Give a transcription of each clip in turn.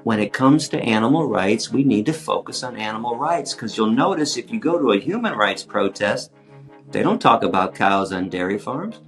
when it comes to animal rights, we need to focus on animal rights, because you'll notice if you go to a human rights protest, they don't talk about cows on dairy farms.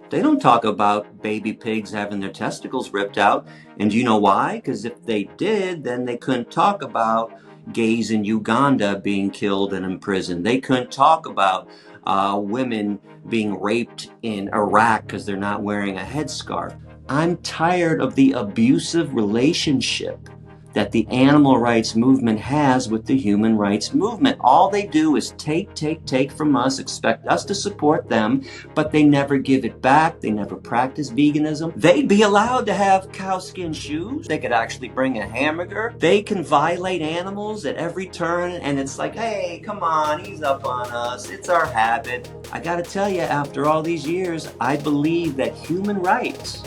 They don't talk about baby pigs having their testicles ripped out. And do you know why? Because if they did, then they couldn't talk about gays in Uganda being killed and imprisoned. They couldn't talk about women being raped in Iraq because they're not wearing a headscarf. I'm tired of the abusive relationship that the animal rights movement has with the human rights movement. All they do is take from us, expect us to support them, but they never give it back. They never practice veganism. They'd be allowed to have cowskin shoes. They could actually bring a hamburger. They can violate animals at every turn, and it's like, hey, come on, ease up on us. It's our habit. I gotta tell you, after all these years, I believe that human rights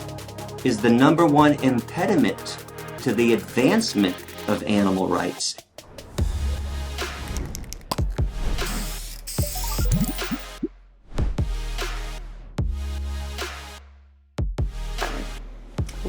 is the number one impediment to the advancement of animal rights.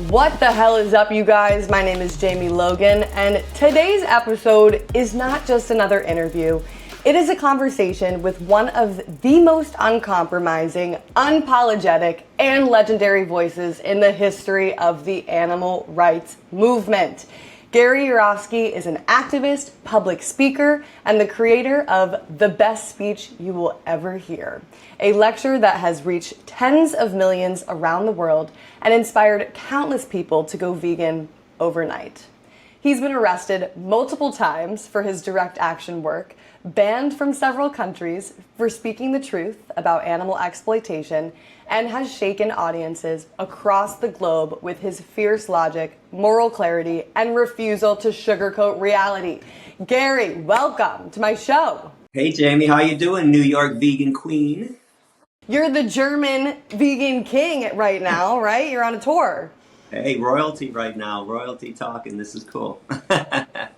What the hell is up, you guys? My name is Jamie Logan, and today's episode is not just another interview. It is a conversation with one of the most uncompromising, unapologetic, and legendary voices in the history of the animal rights movement. Gary Yourofsky is an activist, public speaker, and the creator of The Best Speech You Will Ever Hear, a lecture that has reached tens of millions around the world and inspired countless people to go vegan overnight. He's been arrested multiple times for his direct action work, banned from several countries for speaking the truth about animal exploitation, and has shaken audiences across the globe with his fierce logic, moral clarity, and refusal to sugarcoat reality. Gary, welcome to my show. Hey Jamie, how you doing, New York vegan queen? You're the German vegan king right now, right? You're on a tour. Hey, royalty right now, royalty talking, this is cool.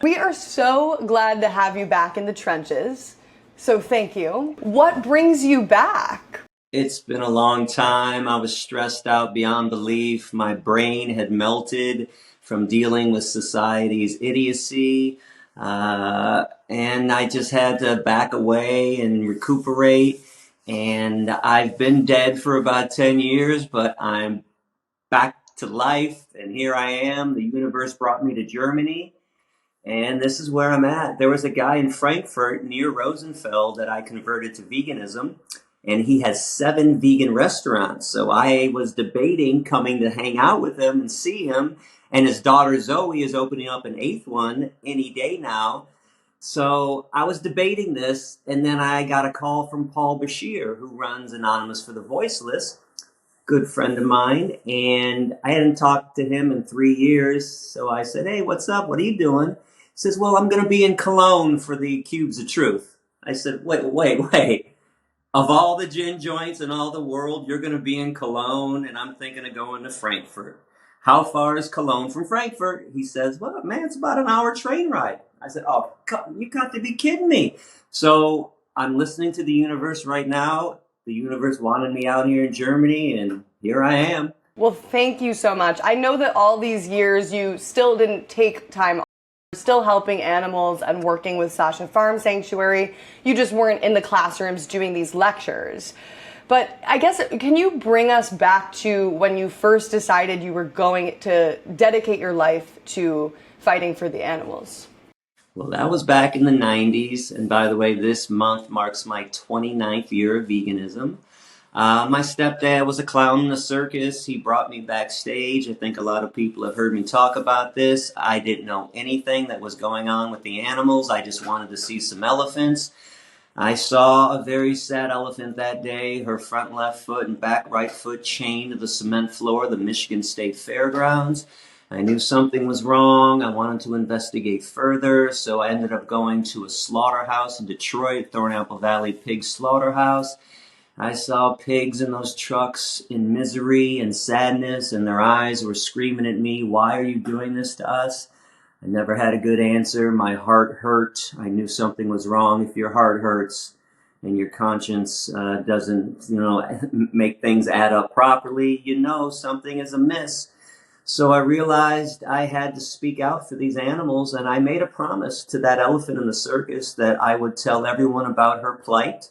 We are so glad to have you back in the trenches, so thank you. What brings you back? It's been a long time. I was stressed out beyond belief. My brain had melted from dealing with society's idiocy, and I just had to back away and recuperate. And I've been dead for about 10 years, but I'm back to life, and here I am. The universe brought me to Germany, and this is where I'm at. There was a guy in Frankfurt near Rosenfeld that I converted to veganism, and he has 7 vegan restaurants. So I was debating coming to hang out with him and see him, and his daughter Zoe is opening up an 8th one any day now. So I was debating this, and then I got a call from Paul Bashir, who runs Anonymous for the Voiceless, good friend of mine, and I hadn't talked to him in 3 years. So I said, hey, what's up? What are you doing? He says, well, I'm going to be in Cologne for the Cubes of Truth. I said, wait. Of all the gin joints in all the world, you're going to be in Cologne, and I'm thinking of going to Frankfurt. How far is Cologne from Frankfurt? He says, well, man, it's about an hour train ride. I said, oh, you got to be kidding me. So I'm listening to the universe right now. The universe wanted me out here in Germany, and here I am. Well, thank you so much. I know that all these years you still didn't take time off. You're still helping animals and working with Sasha Farm Sanctuary. You just weren't in the classrooms doing these lectures. But I guess, can you bring us back to when you first decided you were going to dedicate your life to fighting for the animals? Well, that was back in the 90s. And by the way, this month marks my 29th year of veganism. My stepdad was a clown in a circus. He brought me backstage. I think a lot of people have heard me talk about this. I didn't know anything that was going on with the animals. I just wanted to see some elephants. I saw a very sad elephant that day, her front left foot and back right foot chained to the cement floor of the Michigan State Fairgrounds. I knew something was wrong. I wanted to investigate further, so I ended up going to a slaughterhouse in Detroit, Thornapple Valley Pig Slaughterhouse. I saw pigs in those trucks in misery and sadness, and their eyes were screaming at me, why are you doing this to us? I never had a good answer. My heart hurt. I knew something was wrong. If your heart hurts and your conscience doesn't, make things add up properly, something is amiss. So I realized I had to speak out for these animals, and I made a promise to that elephant in the circus that I would tell everyone about her plight.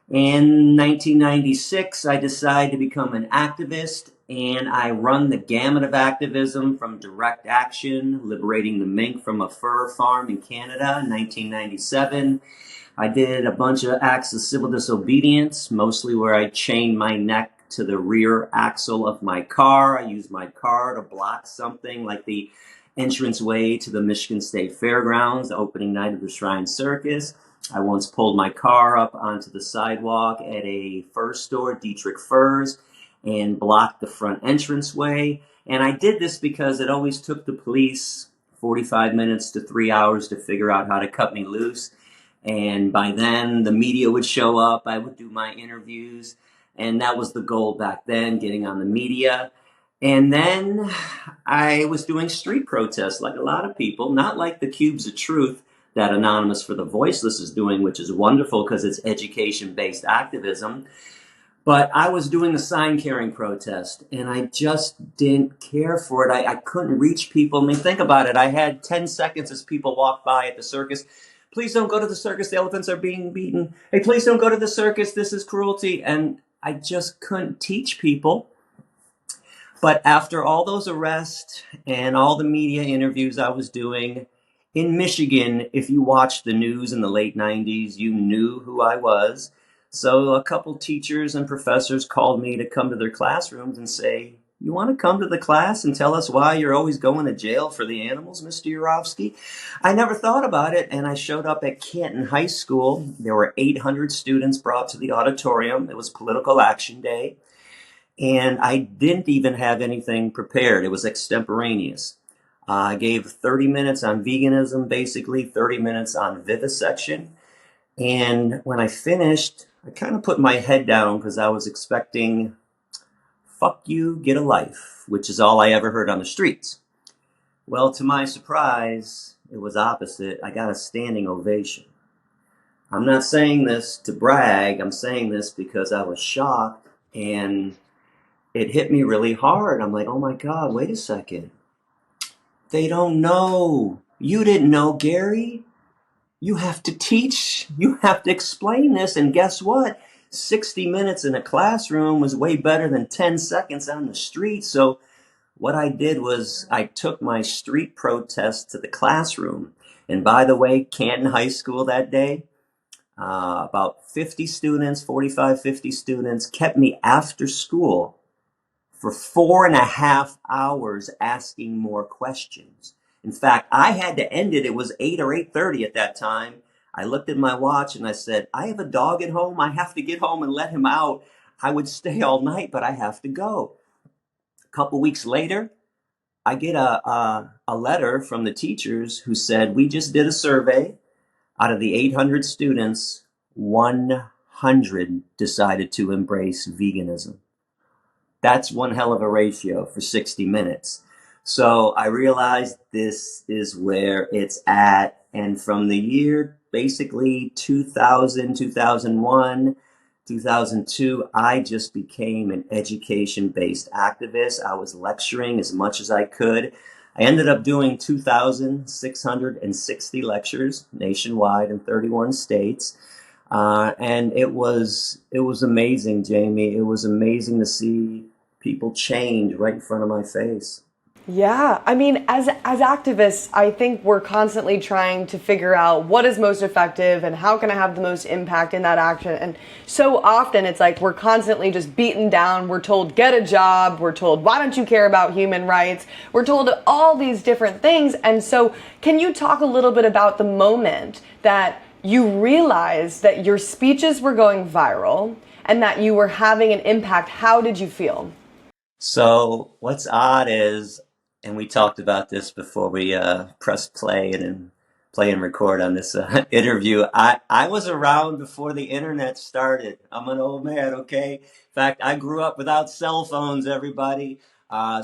In 1996, I decided to become an activist, and I run the gamut of activism from direct action, liberating the mink from a fur farm in Canada in 1997. I did a bunch of acts of civil disobedience, mostly where I chained my neck to the rear axle of my car. I used my car to block something like the entranceway to the Michigan State Fairgrounds, the opening night of the Shrine Circus. I once pulled my car up onto the sidewalk at a fur store, Dietrich Furs, and blocked the front entranceway. And I did this because it always took the police 45 minutes to 3 hours to figure out how to cut me loose. And by then, the media would show up. I would do my interviews. And that was the goal back then, getting on the media. And then I was doing street protests like a lot of people, not like the Cubes of Truth that Anonymous for the Voiceless is doing, which is wonderful because it's education-based activism. But I was doing the sign-carrying protest, and I just didn't care for it. I couldn't reach people. I mean, think about it. I had 10 seconds as people walked by at the circus. Please don't go to the circus. The elephants are being beaten. Hey, please don't go to the circus. This is cruelty. And I just couldn't teach people. But after all those arrests and all the media interviews I was doing, in Michigan, if you watched the news in the late 90s, you knew who I was. So a couple teachers and professors called me to come to their classrooms and say, you want to come to the class and tell us why you're always going to jail for the animals, Mr. Yourofsky? I never thought about it, and I showed up at Canton High School. There were 800 students brought to the auditorium. It was Political Action Day, and I didn't even have anything prepared. It was extemporaneous. I gave 30 minutes on veganism, basically 30 minutes on vivisection. And when I finished, I kind of put my head down because I was expecting, fuck you, get a life, which is all I ever heard on the streets. Well, to my surprise, it was opposite. I got a standing ovation. I'm not saying this to brag. I'm saying this because I was shocked and it hit me really hard. I'm like, oh my God, wait a second. They don't know. You didn't know, Gary. You have to teach. You have to explain this. And guess what? 60 minutes in a classroom was way better than 10 seconds on the street. So what I did was I took my street protest to the classroom. And by the way, Canton High School that day, about 50 students, 45, 50 students kept me after school for 4.5 hours asking more questions. In fact, I had to end it. It was 8 or 8:30 at that time. I looked at my watch and I said, I have a dog at home. I have to get home and let him out. I would stay all night, but I have to go. A couple weeks later, I get a letter from the teachers who said, we just did a survey. Out of the 800 students, 100 decided to embrace veganism. That's one hell of a ratio for 60 minutes. So I realized this is where it's at. And from the year basically 2000, 2001, 2002, I just became an education-based activist. I was lecturing as much as I could. I ended up doing 2,660 lectures nationwide in 31 states. And it was amazing, Jamie. It was amazing to see people change right in front of my face. Yeah, I mean, as activists, I think we're constantly trying to figure out what is most effective and how can I have the most impact in that action. And so often it's like we're constantly just beaten down. We're told, get a job. We're told, why don't you care about human rights? We're told all these different things. And so can you talk a little bit about the moment that you realized that your speeches were going viral and that you were having an impact? How did you feel? So what's odd is, and we talked about this before we pressed play and record on this interview. I was around before the internet started. I'm an old man, okay? In fact, I grew up without cell phones, everybody.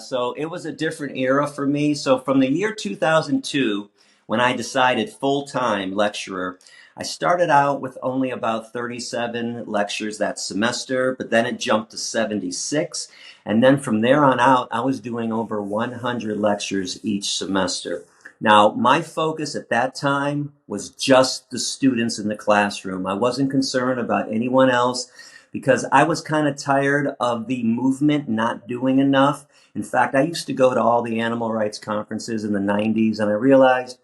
So it was a different era for me. So from the year 2002, when I decided full-time lecturer, I started out with only about 37 lectures that semester, but then it jumped to 76. And then from there on out, I was doing over 100 lectures each semester. Now, my focus at that time was just the students in the classroom. I wasn't concerned about anyone else because I was kind of tired of the movement not doing enough. In fact, I used to go to all the animal rights conferences in the 90s, and I realized,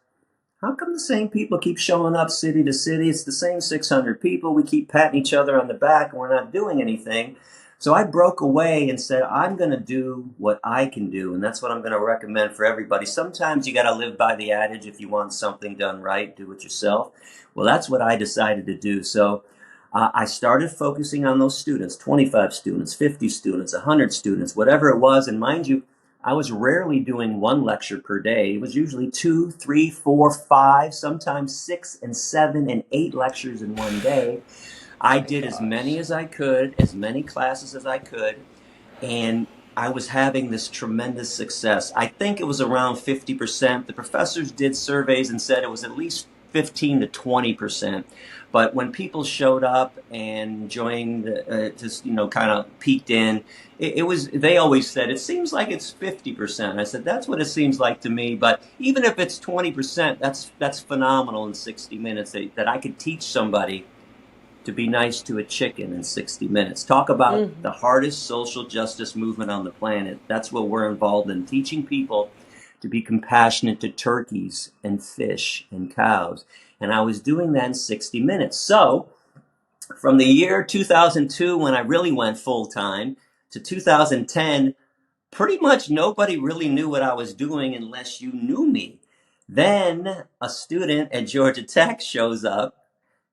how come the same people keep showing up city to city? It's the same 600 people. We keep patting each other on the back and we're not doing anything. So I broke away and said, I'm going to do what I can do. And that's what I'm going to recommend for everybody. Sometimes you got to live by the adage, if you want something done right, do it yourself. Well, that's what I decided to do. So I started focusing on those students, 25 students, 50 students, 100 students, whatever it was. And mind you, I was rarely doing one lecture per day. It was usually 2, 3, 4, 5, sometimes 6 and 7 and 8 lectures in one day. I did as many as I could, as many classes as I could, and I was having this tremendous success. I think it was around 50%. The professors did surveys and said it was at least 15 to 20%. But when people showed up and joined, just, kind of peeked in, it was, they always said, it seems like it's 50%. I said, that's what it seems like to me. But even if it's 20%, that's phenomenal in 60 minutes that I could teach somebody to be nice to a chicken in 60 minutes. Talk about the hardest social justice movement on the planet. That's what we're involved in, teaching people to be compassionate to turkeys and fish and cows. And I was doing that in 60 minutes. So from the year 2002, when I really went full time, to 2010, pretty much nobody really knew what I was doing unless you knew me. Then a student at Georgia Tech shows up.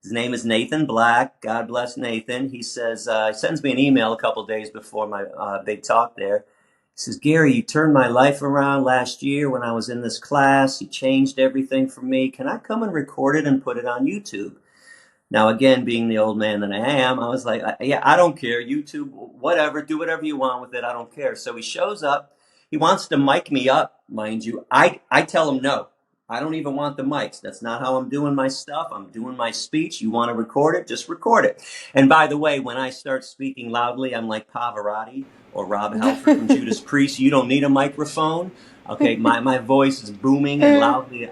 His name is Nathan Black. God bless Nathan. He says, he sends me an email a couple days before my big talk there. He says, Gary, you turned my life around last year when I was in this class. You changed everything for me. Can I come and record it and put it on YouTube? Now, again, being the old man that I am, I was like, yeah, I don't care. YouTube, whatever, do whatever you want with it. I don't care. So he shows up. He wants to mic me up, mind you. I tell him no. I don't even want the mics. That's not how I'm doing my stuff. I'm doing my speech. You want to record it? Just record it. And by the way, when I start speaking loudly, I'm like Pavarotti or Rob Halford from Judas Priest. You don't need a microphone. Okay, my voice is booming and loudly,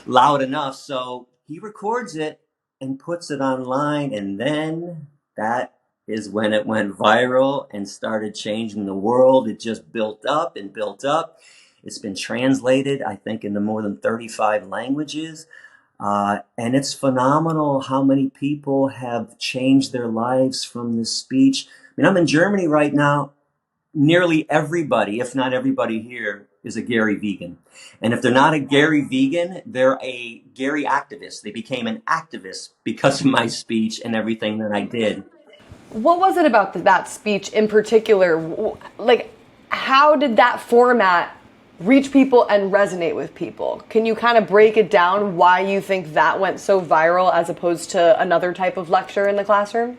loud enough. So he records it and puts it online. And then that is when it went viral and started changing the world. It just built up and built up. It's been translated, I think, into more than 35 languages. And it's phenomenal how many people have changed their lives from this speech. I mean, I'm in Germany right now. Nearly everybody, if not everybody here, is a Gary vegan. And if they're not a Gary vegan, they're a Gary activist. They became an activist because of my speech and everything that I did. What was it about that speech in particular? Like, how did that format reach people and resonate with people? Can you kind of break it down why you think that went so viral as opposed to another type of lecture in the classroom?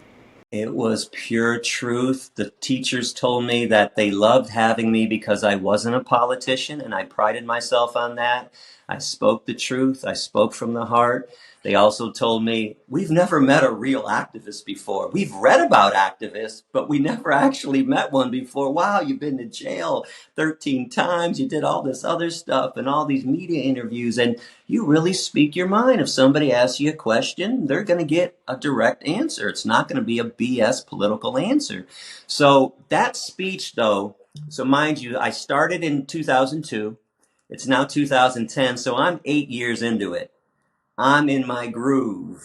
It was pure truth. The teachers told me that they loved having me because I wasn't a politician, and I prided myself on that. I spoke the truth. I spoke from the heart. They also told me, we've never met a real activist before. We've read about activists, but we never actually met one before. Wow, you've been to jail 13 times. You did all this other stuff and all these media interviews, and you really speak your mind. If somebody asks you a question, they're going to get a direct answer. It's not going to be a BS political answer. So that speech, though, so mind you, I started in 2002. It's now 2010, so I'm 8 years into it. I'm in my groove.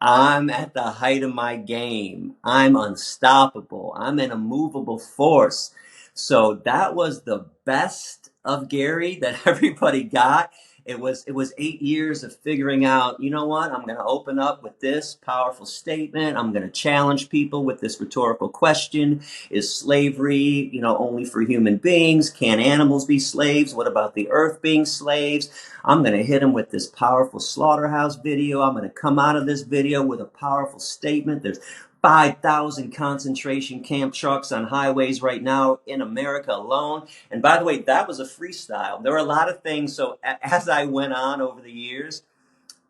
I'm at the height of my game. I'm unstoppable. I'm an immovable force. So that was the best of Gary that everybody got. It was 8 years of figuring out, you know what, I'm going to open up with this powerful statement. I'm going to challenge people with this rhetorical question. Is slavery, only for human beings? Can animals be slaves? What about the earth being slaves? I'm going to hit them with this powerful slaughterhouse video. I'm going to come out of this video with a powerful statement. There's 5,000 concentration camp trucks on highways right now in America alone. And by the way, that was a freestyle. There were a lot of things. So as I went on over the years,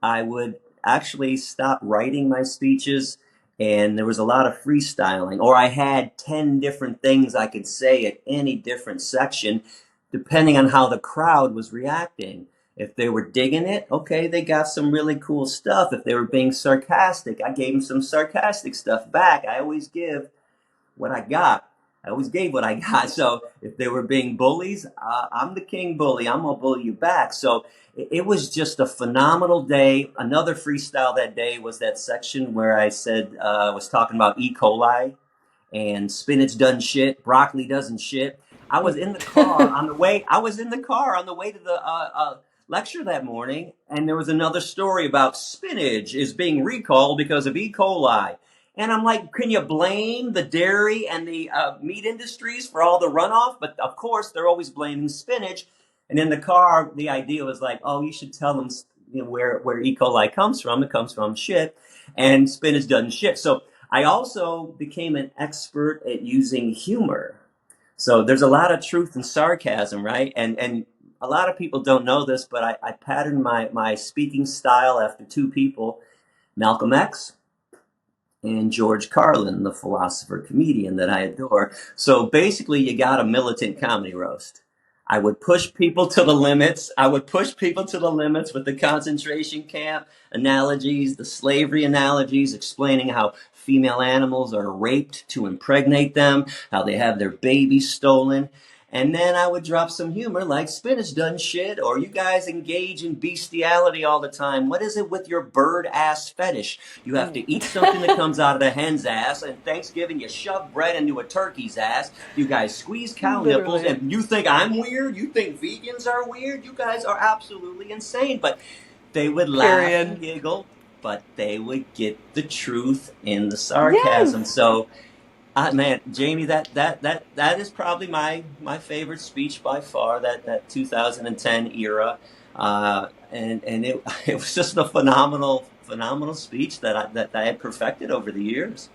I would actually stopped writing my speeches, and there was a lot of freestyling, or I had 10 different things I could say at any different section, depending on how the crowd was reacting. If they were digging it, okay, they got some really cool stuff. If they were being sarcastic, I gave them some sarcastic stuff back. I always give what I got. I always gave what I got. So if they were being bullies, I'm the king bully. I'm going to bully you back. So it was just a phenomenal day. Another freestyle that day was that section where I said, was talking about E. coli and spinach doesn't shit, broccoli doesn't shit. I was in the car on the way. I was in the car on the way to the lecture that morning, and there was another story about spinach is being recalled because of E. coli. And I'm like, can you blame the dairy and the meat industries for all the runoff? But of course, they're always blaming spinach. And in the car, the idea was like, oh, you should tell them, you know, where E. coli comes from. It comes from shit, and spinach doesn't shit. So I also became an expert at using humor. So there's a lot of truth and sarcasm, right? And a lot of people don't know this, but I patterned my speaking style after two people, Malcolm X and George Carlin, the philosopher comedian that I adore. So basically, you got a militant comedy roast. I would push people to the limits. I would push people to the limits with the concentration camp analogies, the slavery analogies, explaining how female animals are raped to impregnate them, how they have their babies stolen. And then I would drop some humor like spinach done shit, or you guys engage in bestiality all the time. What is it with your bird ass fetish? You have to eat something that comes out of the hen's ass, and Thanksgiving you shove bread into a turkey's ass. You guys squeeze cow nipples, Literally. and you think I'm weird? You think vegans are weird? You guys are absolutely insane. But they would laugh and Period. giggle, but they would get the truth in the Yes. sarcasm. So man, Jamie, that is probably my favorite speech by far. That 2010 era, and it it was just a phenomenal speech that I had perfected over the years.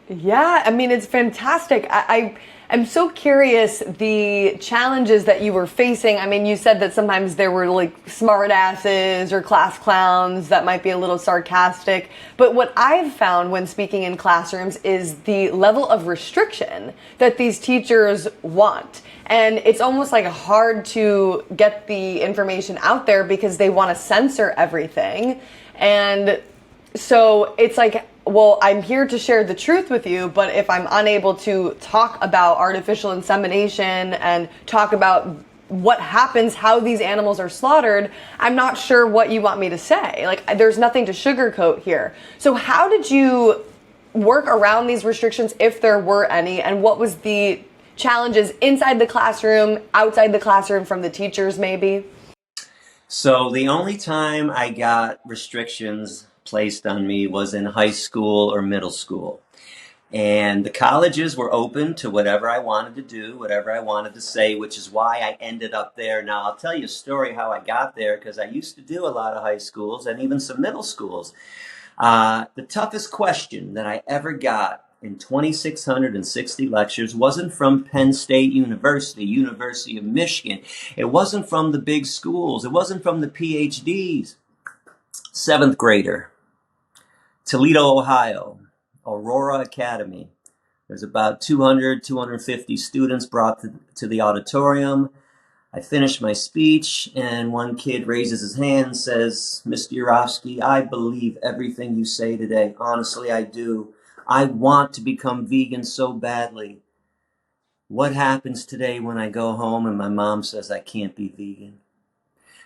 Yeah, I mean, it's fantastic. I am so curious the challenges that you were facing. I mean, you said that sometimes there were like smart asses or class clowns that might be a little sarcastic. But what I've found when speaking in classrooms is the level of restriction that these teachers want. And it's almost like hard to get the information out there because they want to censor everything. And so it's like, well, I'm here to share the truth with you, but if I'm unable to talk about artificial insemination and talk about what happens, how these animals are slaughtered, I'm not sure what you want me to say. Like, there's nothing to sugarcoat here. So how did you work around these restrictions, if there were any, and what was the challenges inside the classroom, outside the classroom, from the teachers maybe? So the only time I got restrictions placed on me was in high school or middle school. And the colleges were open to whatever I wanted to do, whatever I wanted to say, which is why I ended up there. Now, I'll tell you a story how I got there, because I used to do a lot of high schools and even some middle schools. The toughest question that I ever got in 2,660 lectures wasn't from Penn State University, University of Michigan. It wasn't from the big schools. It wasn't from the PhDs. Seventh grader, Toledo, Ohio, Aurora Academy. There's about 200, 250 students brought to the auditorium. I finished my speech, and one kid raises his hand and says, Mr. Yourofsky, I believe everything you say today. Honestly, I do. I want to become vegan so badly. What happens today when I go home and my mom says I can't be vegan?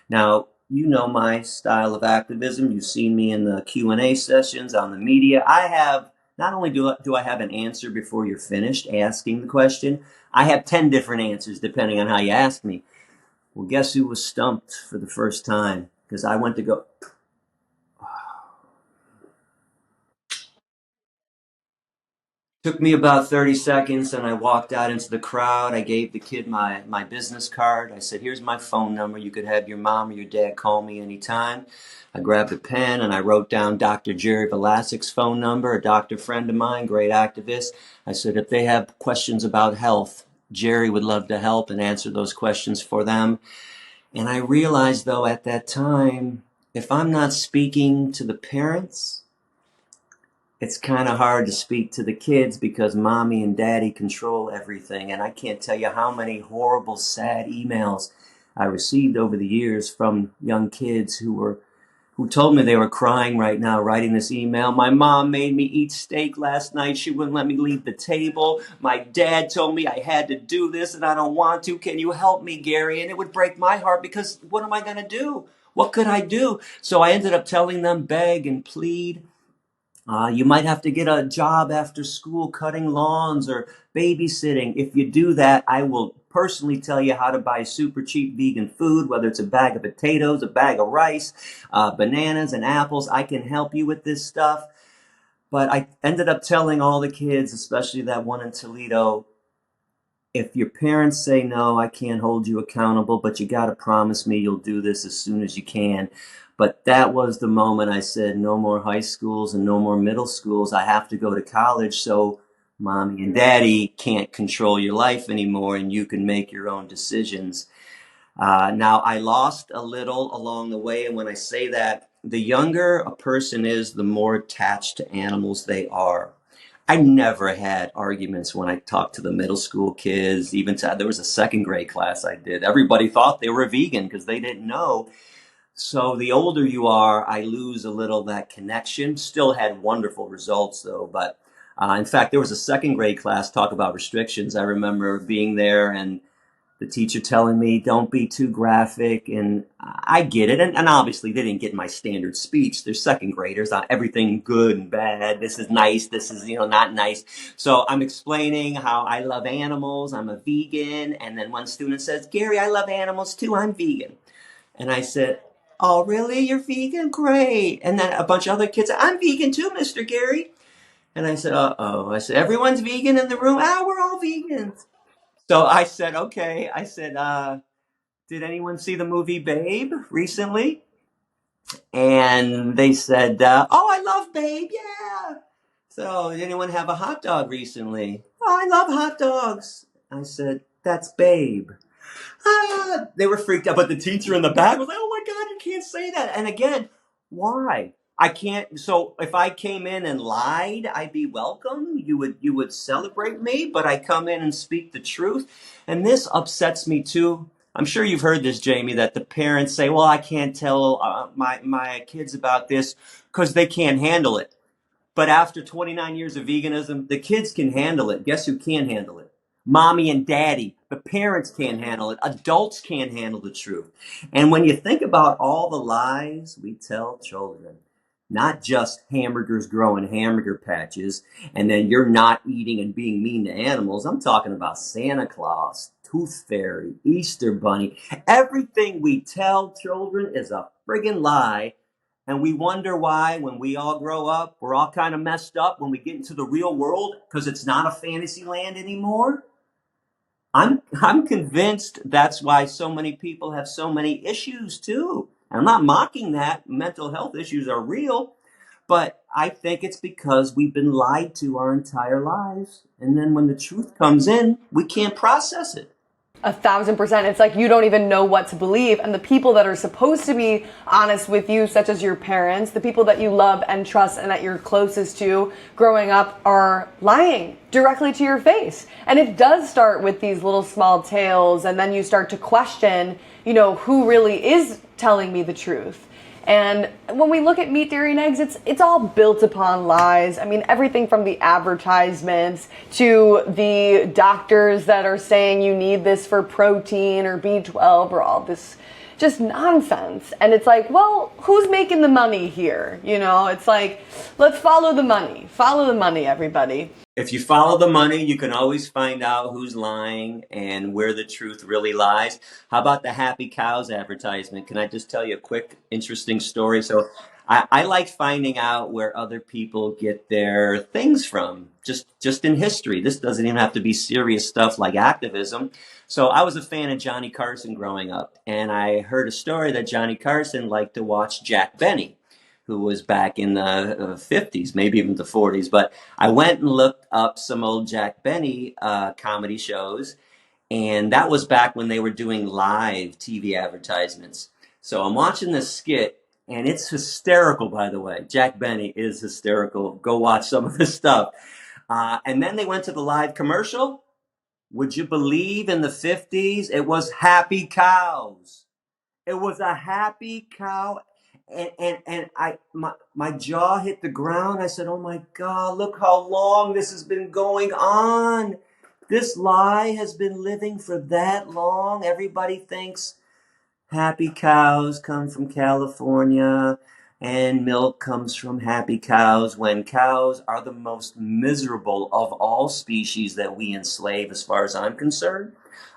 Now, you know my style of activism. You've seen me in the Q&A sessions on the media. I have, not only do I have an answer before you're finished asking the question, I have 10 different answers depending on how you ask me. Well, guess who was stumped for the first time? Because I went to go, took me about 30 seconds, and I walked out into the crowd. I gave the kid my business card. I said, here's my phone number. You could have your mom or your dad call me anytime. I grabbed a pen and I wrote down Dr. Jerry Velasik's phone number, a doctor friend of mine, great activist. I said, if they have questions about health, Jerry would love to help and answer those questions for them. And I realized, though, at that time, if I'm not speaking to the parents, it's kind of hard to speak to the kids because mommy and daddy control everything. And I can't tell you how many horrible, sad emails I received over the years from young kids who told me they were crying right now writing this email. My mom made me eat steak last night. She wouldn't let me leave the table. My dad told me I had to do this and I don't want to. Can you help me, Gary? And it would break my heart because what am I going to do? What could I do? So I ended up telling them, beg and plead. You might have to get a job after school cutting lawns or babysitting. If you do that, I will personally tell you how to buy super cheap vegan food, whether it's a bag of potatoes, a bag of rice, bananas and apples. I can help you with this stuff. But I ended up telling all the kids, especially that one in Toledo, if your parents say no, I can't hold you accountable, but you got to promise me you'll do this as soon as you can. But that was the moment I said, no more high schools and no more middle schools. I have to go to college so mommy and daddy can't control your life anymore and you can make your own decisions. Now, I lost a little along the way. And when I say that, the younger a person is, the more attached to animals they are. I never had arguments when I talked to the middle school kids. There was a second grade class I did. Everybody thought they were vegan because they didn't know. So the older you are, I lose a little that connection. Still had wonderful results though. But in fact, there was a second grade class talk about restrictions. I remember being there and the teacher telling me, don't be too graphic. And I get it. And obviously they didn't get my standard speech. They're second graders on everything good and bad. This is nice. This is, not nice. So I'm explaining how I love animals. I'm a vegan. And then one student says, Gary, I love animals too. I'm vegan. And I said, oh, really? You're vegan? Great. And then a bunch of other kids said, I'm vegan too, Mr. Gary. And I said, uh-oh. I said, everyone's vegan in the room? We're all vegans. So I said, okay. I said, did anyone see the movie Babe recently? And they said, oh, I love Babe. Yeah. So did anyone have a hot dog recently? Oh, I love hot dogs. I said, that's Babe. They were freaked out, but the teacher in the back was like, oh my God, you can't say that. And again, why? I can't. So if I came in and lied, I'd be welcome. You would celebrate me, but I come in and speak the truth. And this upsets me too. I'm sure you've heard this, Jamie, that the parents say, well, I can't tell my kids about this because they can't handle it. But after 29 years of veganism, the kids can handle it. Guess who can handle it? Mommy and daddy. The parents can't handle it. Adults can't handle the truth. And when you think about all the lies we tell children, not just hamburgers growing hamburger patches, and then you're not eating and being mean to animals. I'm talking about Santa Claus, Tooth Fairy, Easter Bunny. Everything we tell children is a friggin' lie. And we wonder why, when we all grow up, we're all kind of messed up when we get into the real world because it's not a fantasy land anymore. I'm convinced that's why so many people have so many issues too. And I'm not mocking that. Mental health issues are real, but I think it's because we've been lied to our entire lives. And then when the truth comes in, we can't process it. 1,000%. It's like you don't even know what to believe. And the people that are supposed to be honest with you, such as your parents, the people that you love and trust and that you're closest to growing up, are lying directly to your face. And it does start with these little small tales, and then you start to question, who really is telling me the truth. And when we look at meat, dairy, and eggs, it's all built upon lies. I mean, everything from the advertisements to the doctors that are saying you need this for protein or B12 or all this just nonsense. And it's like, well, who's making the money here? It's like, let's follow the money. Follow the money, everybody. If you follow the money, you can always find out who's lying and where the truth really lies. How about the Happy Cows advertisement? Can I just tell you a quick, interesting story? So I like finding out where other people get their things from, just in history. This doesn't even have to be serious stuff like activism. So I was a fan of Johnny Carson growing up, and I heard a story that Johnny Carson liked to watch Jack Benny, who was back in the 50s, maybe even the 40s. But I went and looked up some old Jack Benny comedy shows, and that was back when they were doing live TV advertisements. So I'm watching this skit, And it's hysterical, by the way. Jack Benny is hysterical. Go watch some of this stuff. And then they went to the live commercial. Would you believe in the 50s? It was happy cows. It was a happy cow. And my jaw hit the ground. I said, oh my God, look how long this has been going on. This lie has been living for that long. Everybody thinks happy cows come from California and milk comes from happy cows, when cows are the most miserable of all species that we enslave, as far as I'm concerned.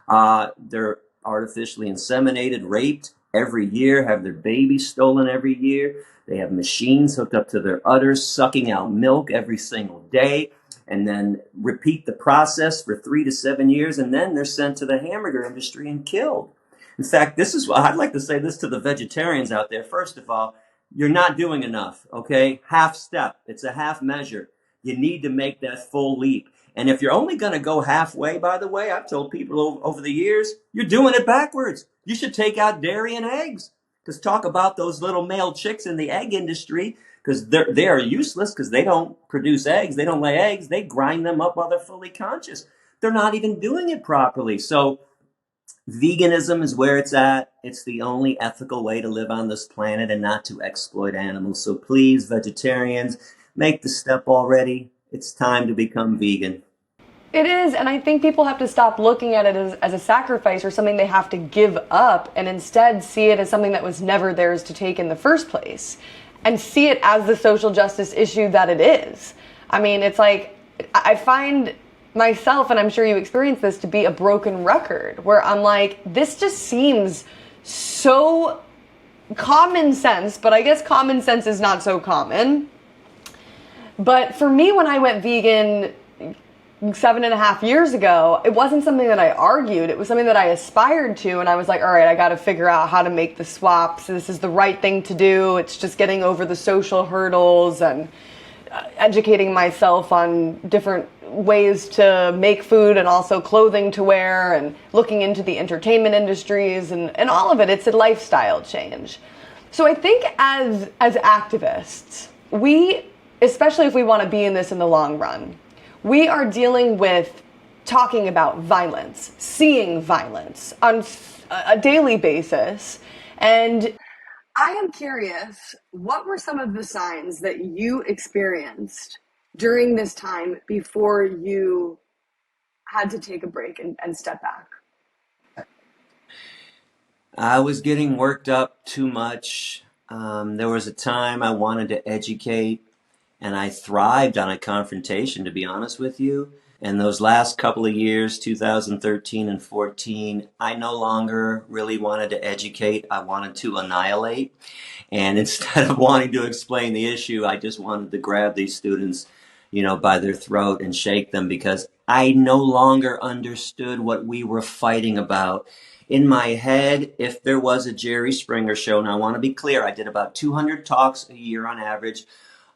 They're artificially inseminated, raped every year, have their babies stolen every year. They have machines hooked up to their udders, sucking out milk every single day, and then repeat the process for 3 to 7 years, and then they're sent to the hamburger industry and killed. In fact, this is what I'd like to say this to the vegetarians out there. First of all, you're not doing enough, okay? Half step. It's a half measure. You need to make that full leap. And if you're only going to go halfway, by the way, I've told people over the years, you're doing it backwards. You should take out dairy and eggs. Because talk about those little male chicks in the egg industry, because they are useless because they don't produce eggs. They don't lay eggs. They grind them up while they're fully conscious. They're not even doing it properly. So veganism is where it's at. It's the only ethical way to live on this planet and not to exploit animals. So please, vegetarians, make the step already. It's time to become vegan. It is, and I think people have to stop looking at it as a sacrifice or something they have to give up, and instead see it as something that was never theirs to take in the first place, and see it as the social justice issue that it is. I mean, it's like, I find myself, and I'm sure you experience this, to be a broken record, where I'm like, this just seems so common sense, but I guess common sense is not so common. But for me, when I went vegan 7.5 years ago, it wasn't something that I argued. It was something that I aspired to, and I was like, all right, I got to figure out how to make the swaps. This is the right thing to do. It's just getting over the social hurdles and educating myself on different ways to make food and also clothing to wear, and looking into the entertainment industries and all of it. It's a lifestyle change. So I think as activists, we, especially if we want to be in this in the long run, we are dealing with talking about violence, seeing violence on a daily basis. And I am curious, what were some of the signs that you experienced during this time before you had to take a break and step back? I was getting worked up too much. There was a time I wanted to educate, and I thrived on a confrontation, to be honest with you. And those last couple of years, 2013 and 14, I no longer really wanted to educate. I wanted to annihilate. And instead of wanting to explain the issue, I just wanted to grab these students, by their throat and shake them, because I no longer understood what we were fighting about. In my head, if there was a Jerry Springer show, and I want to be clear, I did about 200 talks a year on average.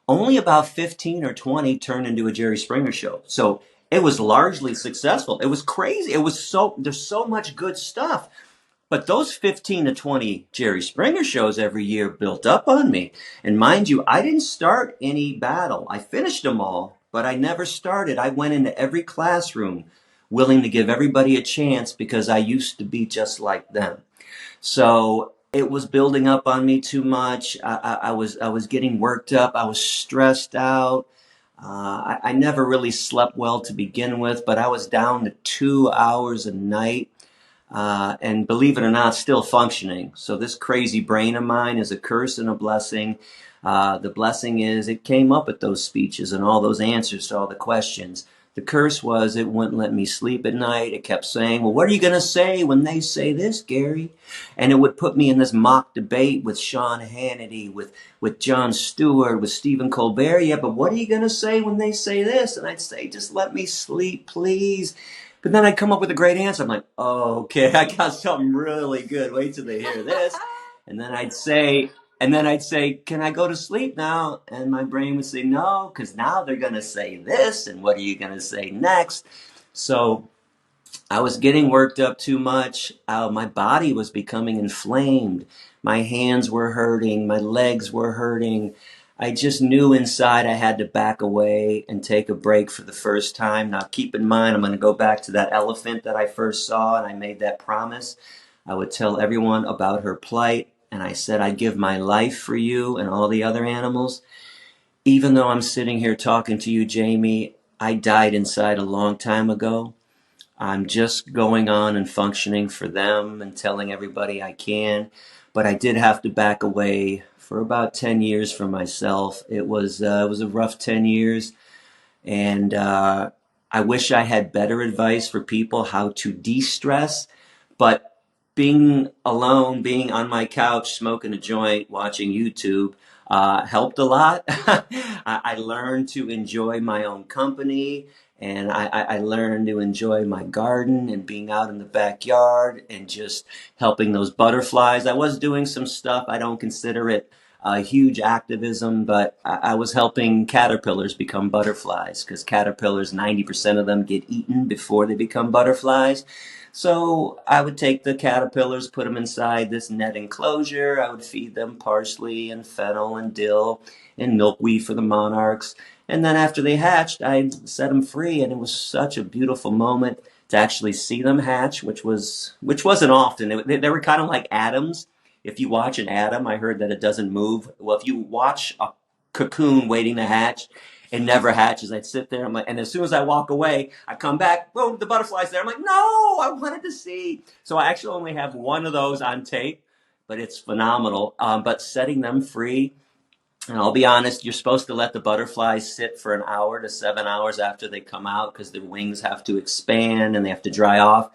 Only about 15 or 20 turned into a Jerry Springer show. So it was largely successful. It was crazy. There's so much good stuff. But those 15 to 20 Jerry Springer shows every year built up on me. And mind you, I didn't start any battle. I finished them all, but I never started. I went into every classroom willing to give everybody a chance, because I used to be just like them. So it was building up on me too much. I was getting worked up. I was stressed out. I never really slept well to begin with, but I was down to 2 hours a night. And believe it or not, still functioning. So this crazy brain of mine is a curse and a blessing. The blessing is it came up at those speeches and all those answers to all the questions. The curse was it wouldn't let me sleep at night. It kept saying, well, what are you going to say when they say this, Gary? And it would put me in this mock debate with Sean Hannity, with Jon Stewart, with Stephen Colbert. Yeah, but what are you going to say when they say this? And I'd say, just let me sleep, please. But then I'd come up with a great answer. I'm like, oh, okay, I got something really good. Wait till they hear this. And then I'd say, can I go to sleep now? And my brain would say, no, because now they're going to say this. And what are you going to say next? So I was getting worked up too much. My body was becoming inflamed. My hands were hurting. My legs were hurting. I just knew inside I had to back away and take a break for the first time. Now, keep in mind, I'm going to go back to that elephant that I first saw, and I made that promise. I would tell everyone about her plight, and I said I'd give my life for you and all the other animals. Even though I'm sitting here talking to you, Jamie, I died inside a long time ago. I'm just going on and functioning for them and telling everybody I can. But I did have to back away for about 10 years from myself. It was a rough 10 years. And I wish I had better advice for people how to de-stress. But being alone, being on my couch, smoking a joint, watching YouTube, helped a lot. I learned to enjoy my own company, and I learned to enjoy my garden and being out in the backyard and just helping those butterflies. I was doing some stuff. I don't consider it huge activism, but I was helping caterpillars become butterflies because caterpillars, 90% of them get eaten before they become butterflies. So I would take the caterpillars, put them inside this net enclosure. I would feed them parsley and fennel and dill and milkweed for the monarchs. And then after they hatched, I'd set them free, and it was such a beautiful moment to actually see them hatch, which wasn't often. They were kind of like atoms. If you watch an atom, I heard that it doesn't move. Well, if you watch a cocoon waiting to hatch, it never hatches. I'd sit there, I'm like, and as soon as I walk away, I come back, boom, the butterfly's there. I'm like, no, I wanted to see. So I actually only have one of those on tape, but it's phenomenal. But setting them free, and I'll be honest, you're supposed to let the butterflies sit for an hour to 7 hours after they come out because their wings have to expand and they have to dry off.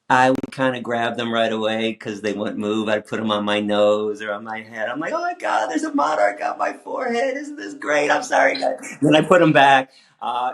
I would kind of grab them right away because they wouldn't move. I'd put them on my nose or on my head. I'm like, oh my God, there's a monarch on my forehead. Isn't this great? I'm sorry, guys. Then I put them back.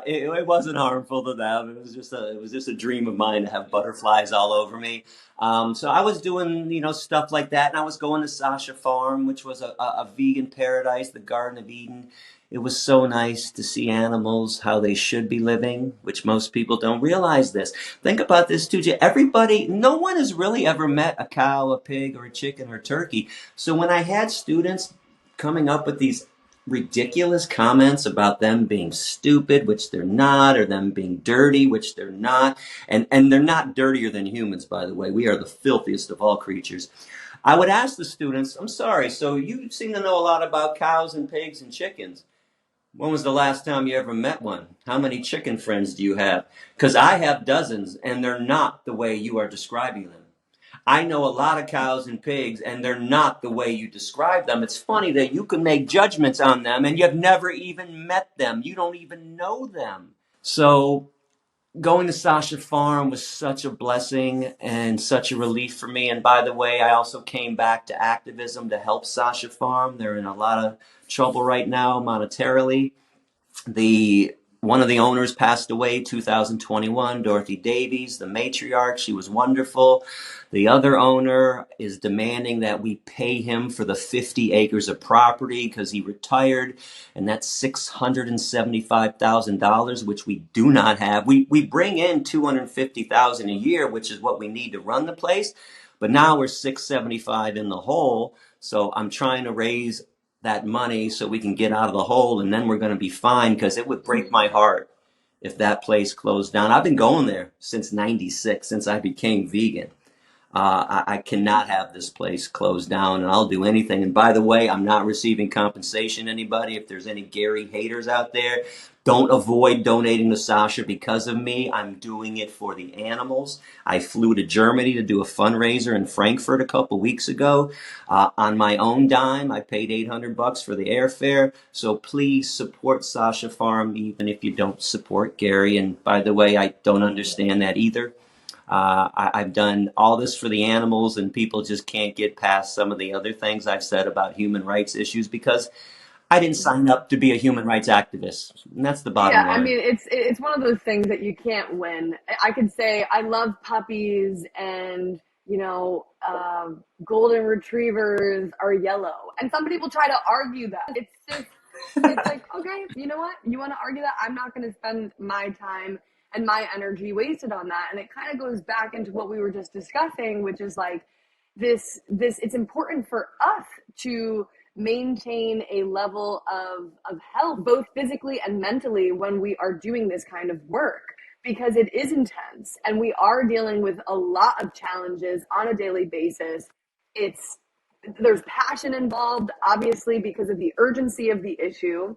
It wasn't harmful to them. It was just a dream of mine to have butterflies all over me. So I was doing, stuff like that. And I was going to Sasha Farm, which was a vegan paradise, the Garden of Eden. It was so nice to see animals how they should be living, which most people don't realize this. Think about this too. Everybody, no one has really ever met a cow, a pig, or a chicken or turkey. So when I had students coming up with these ridiculous comments about them being stupid, which they're not, or them being dirty, which they're not, and they're not dirtier than humans, by the way. We are the filthiest of all creatures. I would ask the students, I'm sorry, so you seem to know a lot about cows and pigs and chickens. When was the last time you ever met one? How many chicken friends do you have? Because I have dozens, and they're not the way you are describing them. I know a lot of cows and pigs, and they're not the way you describe them. It's funny that you can make judgments on them, and you've never even met them. You don't even know them. So going to Sasha Farm was such a blessing and such a relief for me. And by the way, I also came back to activism to help Sasha Farm. They're in a lot of trouble right now monetarily. The One of the owners passed away 2021, Dorothy Davies, the matriarch. She was wonderful. The other owner is demanding that we pay him for the 50 acres of property because he retired, and that's $675,000, which we do not have. We bring in $250,000 a year, which is what we need to run the place, but now we're 675 in the hole. So I'm trying to raise that money so we can get out of the hole, and then we're going to be fine, because it would break my heart if that place closed down. I've been going there since 96, since I became vegan. I cannot have this place closed down, and I'll do anything. And by the way, I'm not receiving compensation, anybody. If there's any Gary haters out there, don't avoid donating to Sasha because of me. I'm doing it for the animals. I flew to Germany to do a fundraiser in Frankfurt a couple weeks ago. On my own dime, I paid $800 for the airfare. So please support Sasha Farm, even if you don't support Gary. And by the way, I don't understand that either. I've done all this for the animals, and people just can't get past some of the other things I've said about human rights issues because I didn't sign up to be a human rights activist. And that's the bottom Yeah, I line. mean, it's one of those things that you can't win. I could say I love puppies and, golden retrievers are yellow. And some people try to argue that. It's like, okay, you know what? You want to argue that? I'm not going to spend my time and my energy wasted on that. And it kind of goes back into what we were just discussing, which is like this it's important for us to maintain a level of health, both physically and mentally, when we are doing this kind of work, because it is intense and we are dealing with a lot of challenges on a daily basis. It's There's passion involved, obviously, because of the urgency of the issue,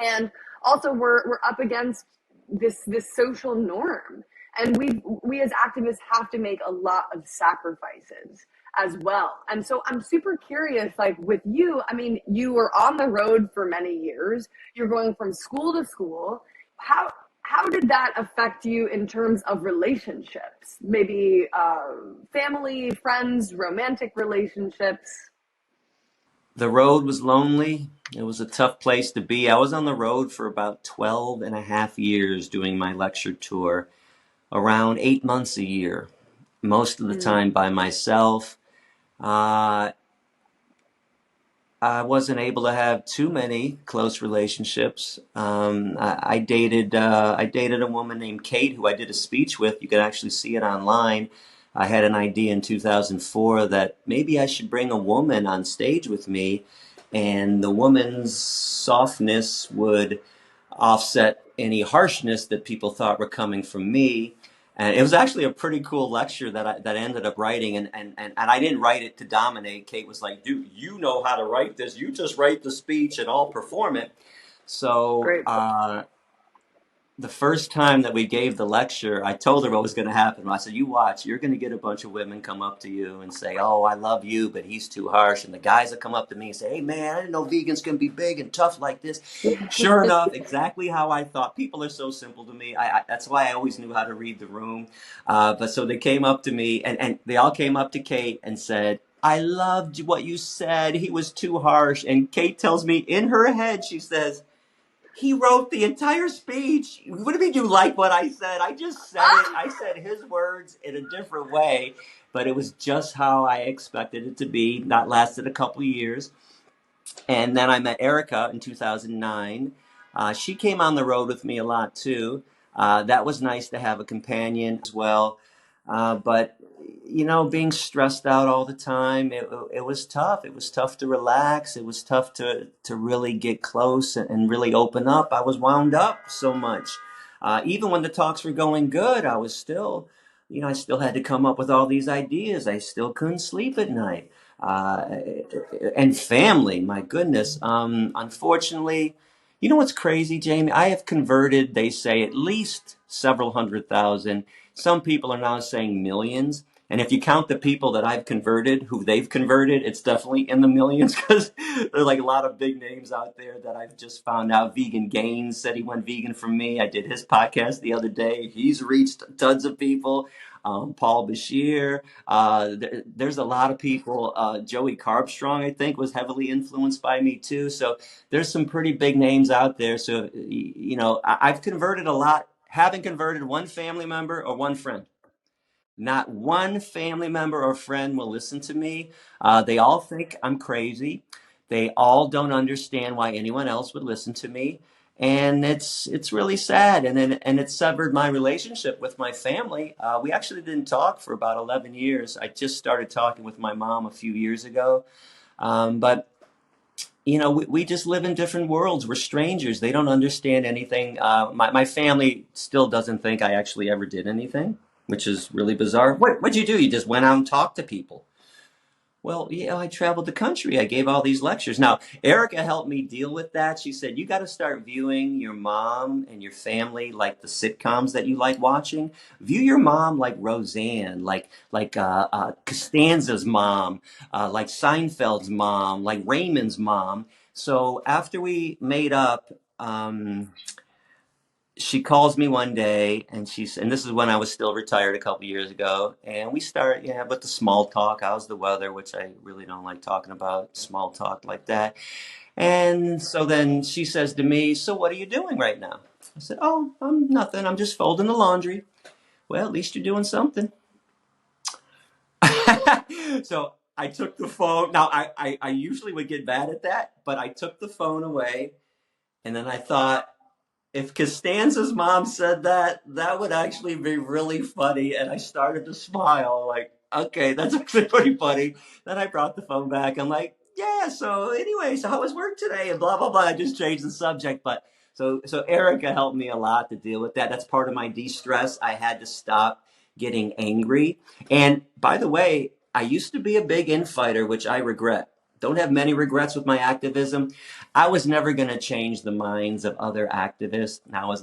and also we're up against this social norm, and we as activists have to make a lot of sacrifices as well. And so I'm super curious, like with you, I mean, you were on the road for many years, you're going from school to school. How did that affect you in terms of relationships, maybe family, friends, romantic relationships? The road was lonely. It was a tough place to be. I was on the road for about 12 and a half years doing my lecture tour, around 8 months a year, most of the Mm. time by myself. Uh, I wasn't able to have too many close relationships. I dated a woman named Kate who I did a speech with. You could actually see it online. I had an idea in 2004 that maybe I should bring a woman on stage with me, and the woman's softness would offset any harshness that people thought were coming from me. And it was actually a pretty cool lecture that I ended up writing, and I didn't write it to dominate. Kate was like, "Dude, you know how to write this. You just write the speech and I'll perform it." So Great. the first time that we gave the lecture, I told her what was going to happen. I said, "You watch, you're going to get a bunch of women come up to you and say, 'Oh, I love you, but he's too harsh.' And the guys that come up to me and say, 'Hey, man, I didn't know vegans can be big and tough like this.'" Sure enough, exactly how I thought. People are so simple to me. That's why I always knew how to read the room. But so they came up to me, and they all came up to Kate and said, "I loved what you said. He was too harsh." And Kate tells me in her head, she says, "He wrote the entire speech. What do you mean you like what I said? I just said it. I said his words in a different way, but it was just how I expected it to be." That lasted a couple of years. And then I met Erica in 2009. She came on the road with me a lot too. That was nice to have a companion as well. But, you know, being stressed out all the time, it was tough. It was tough to relax. It was tough to really get close and really open up. I was wound up so much. Even when the talks were going good, I was still, you know, I still had to come up with all these ideas. I still couldn't sleep at night. Uh, and family, my goodness. Unfortunately, you know what's crazy, Jamie? I have converted, they say, at least several 100,000. Some people are now saying millions. And if you count the people that I've converted, who they've converted, it's definitely in the millions, because there are like a lot of big names out there that I've just found out. Vegan Gaines said he went vegan from me. I did his podcast the other day. He's reached tons of people. Paul Bashir. There's a lot of people. Joey Carbstrong, I think, was heavily influenced by me too. So there's some pretty big names out there. So, you know, I've converted a lot. Haven't converted one family member or one friend. Not one family member or friend will listen to me. They all think I'm crazy. They all don't understand why anyone else would listen to me. And it's really sad. And it severed my relationship with my family. We actually didn't talk for about 11 years. I just started talking with my mom a few years ago. But you know, we just live in different worlds. We're strangers. They don't understand anything. My family still doesn't think I actually ever did anything, which is really bizarre. What'd you do? You just went out and talked to people. Well, yeah, I traveled the country. I gave all these lectures. Now, Erica helped me deal with that. She said, "You got to start viewing your mom and your family like the sitcoms that you like watching. View your mom like Roseanne, like Costanza's mom, like Seinfeld's mom, like Raymond's mom." So after we made up, she calls me one day, and this is when I was still retired a couple years ago, and we start, yeah, with the small talk. How's the weather? Which I really don't like talking about small talk like that. And so then she says to me, "So what are you doing right now?" I said, "Oh, I'm nothing. I'm just folding the laundry." "Well, at least you're doing something." So I took the phone. Now I usually would get mad at that, but I took the phone away, and then I thought, If Costanza's mom said that, that would actually be really funny. And I started to smile, like, okay, that's actually pretty funny. Then I brought the phone back. I'm like, yeah, so anyway, so how was work today? And blah, blah, blah. I just changed the subject. But so Erica helped me a lot to deal with that. That's part of my de-stress. I had to stop getting angry. And by the way, I used to be a big infighter, which I regret. Don't have many regrets with my activism. I was never going to change the minds of other activists. Now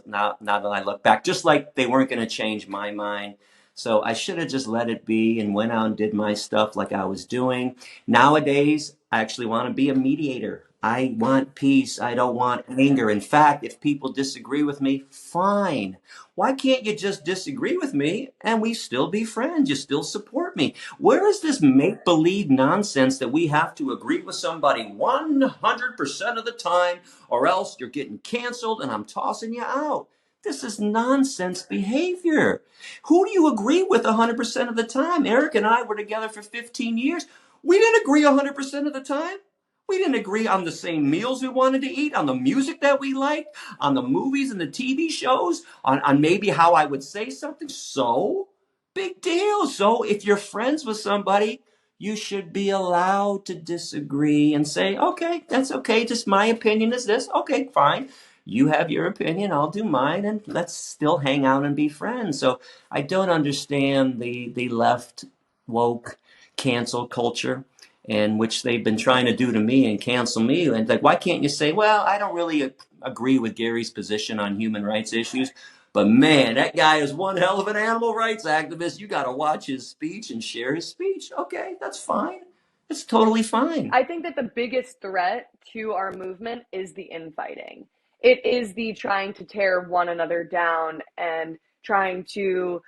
that I look back, just like they weren't going to change my mind. So I should have just let it be and went out and did my stuff like I was doing. Nowadays, I actually want to be a mediator. I want peace. I don't want anger. In fact, if people disagree with me, fine. Why can't you just disagree with me and we still be friends? You still support me. Where is this make believe nonsense that we have to agree with somebody 100% of the time or else you're getting canceled and I'm tossing you out? This is nonsense behavior. Who do you agree with 100% of the time? Eric and I were together for 15 years. We didn't agree 100% of the time. We didn't agree on the same meals we wanted to eat, on the music that we liked, on the movies and the TV shows, on maybe how I would say something. So, big deal. So, if you're friends with somebody, you should be allowed to disagree and say, okay, that's okay. Just my opinion is this. Okay, fine. You have your opinion, I'll do mine, and let's still hang out and be friends. So, I don't understand the left woke cancel culture and which they've been trying to do to me and cancel me. And like, why can't you say, well, I don't really agree with Gary's position on human rights issues, but man, that guy is one hell of an animal rights activist. You got to watch his speech and share his speech. Okay, that's fine. It's totally fine. I think that the biggest threat to our movement is the infighting. It is the trying to tear one another down and trying to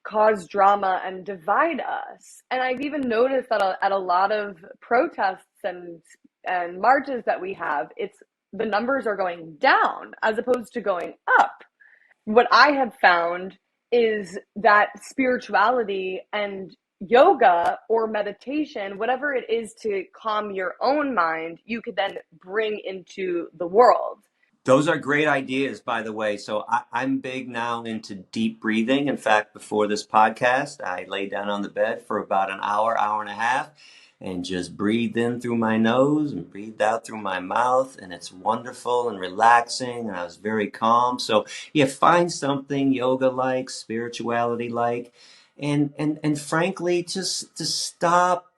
cause drama and divide us. And I've even noticed that at a lot of protests and marches that we have, it's the numbers are going down as opposed to going up. What I have found is that spirituality and yoga or meditation, whatever it is to calm your own mind, you could then bring into the world. Those are great ideas, by the way. So I'm big now into deep breathing. In fact, before this podcast, I lay down on the bed for about an hour, hour and a half, and just breathed in through my nose and breathed out through my mouth. And it's wonderful and relaxing. And I was very calm. So yeah, find something yoga like, spirituality like, and frankly, just to stop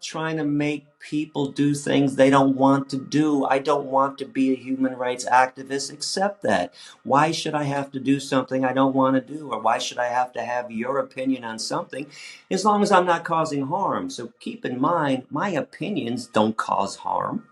trying to make people do things they don't want to do. I don't want to be a human rights activist. Accept that. Why should I have to do something I don't want to do? Or why should I have to have your opinion on something as long as I'm not causing harm? So keep in mind, my opinions don't cause harm.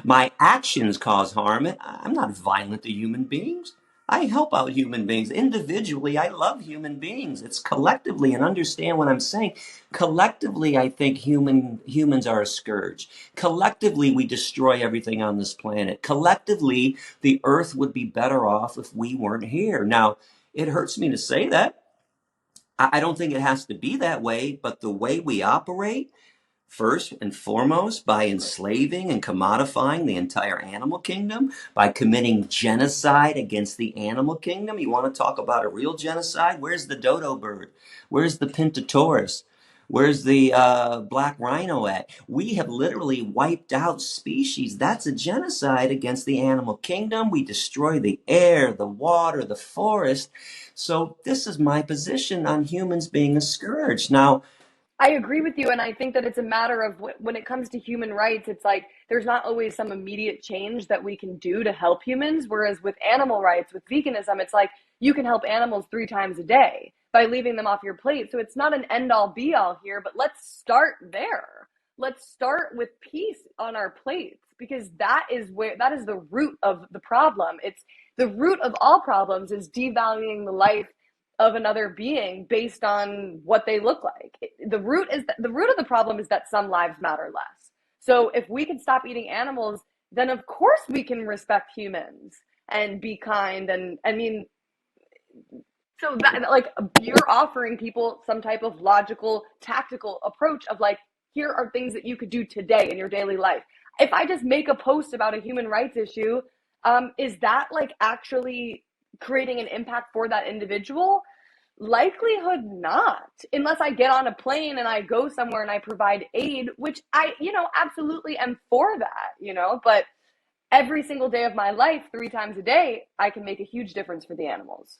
My actions cause harm. I'm not violent to human beings. I help out human beings. Individually, I love human beings. It's collectively, and understand what I'm saying. Collectively, I think humans are a scourge. Collectively, we destroy everything on this planet. Collectively, the earth would be better off if we weren't here. Now, it hurts me to say that. I don't think it has to be that way, but the way we operate, first and foremost, by enslaving and commodifying the entire animal kingdom, by committing genocide against the animal kingdom. You want to talk about a real genocide? Where's the dodo bird? Where's the pentasaurus? Where's the black rhino at? We have literally wiped out species. That's a genocide against the animal kingdom. We destroy the air, the water, the forest. So this is my position on humans being a scourge. Now, I agree with you. And I think that it's a matter of when it comes to human rights, it's like there's not always some immediate change that we can do to help humans. Whereas with animal rights, with veganism, it's like you can help animals 3 times a day by leaving them off your plate. So it's not an end all be all here, but let's start there. Let's start with peace on our plates because that is the root of the problem. It's the root of all problems is devaluing the life of another being based on what they look like. The root of the problem is that some lives matter less. So if we can stop eating animals, then of course we can respect humans and be kind. And I mean, so that like you're offering people some type of logical, tactical approach of like, here are things that you could do today in your daily life. If I just make a post about a human rights issue is that like actually creating an impact for that individual? Likelihood not, unless I get on a plane and I go somewhere and I provide aid, which I, absolutely am for that, but every single day of my life, 3 times a day, I can make a huge difference for the animals.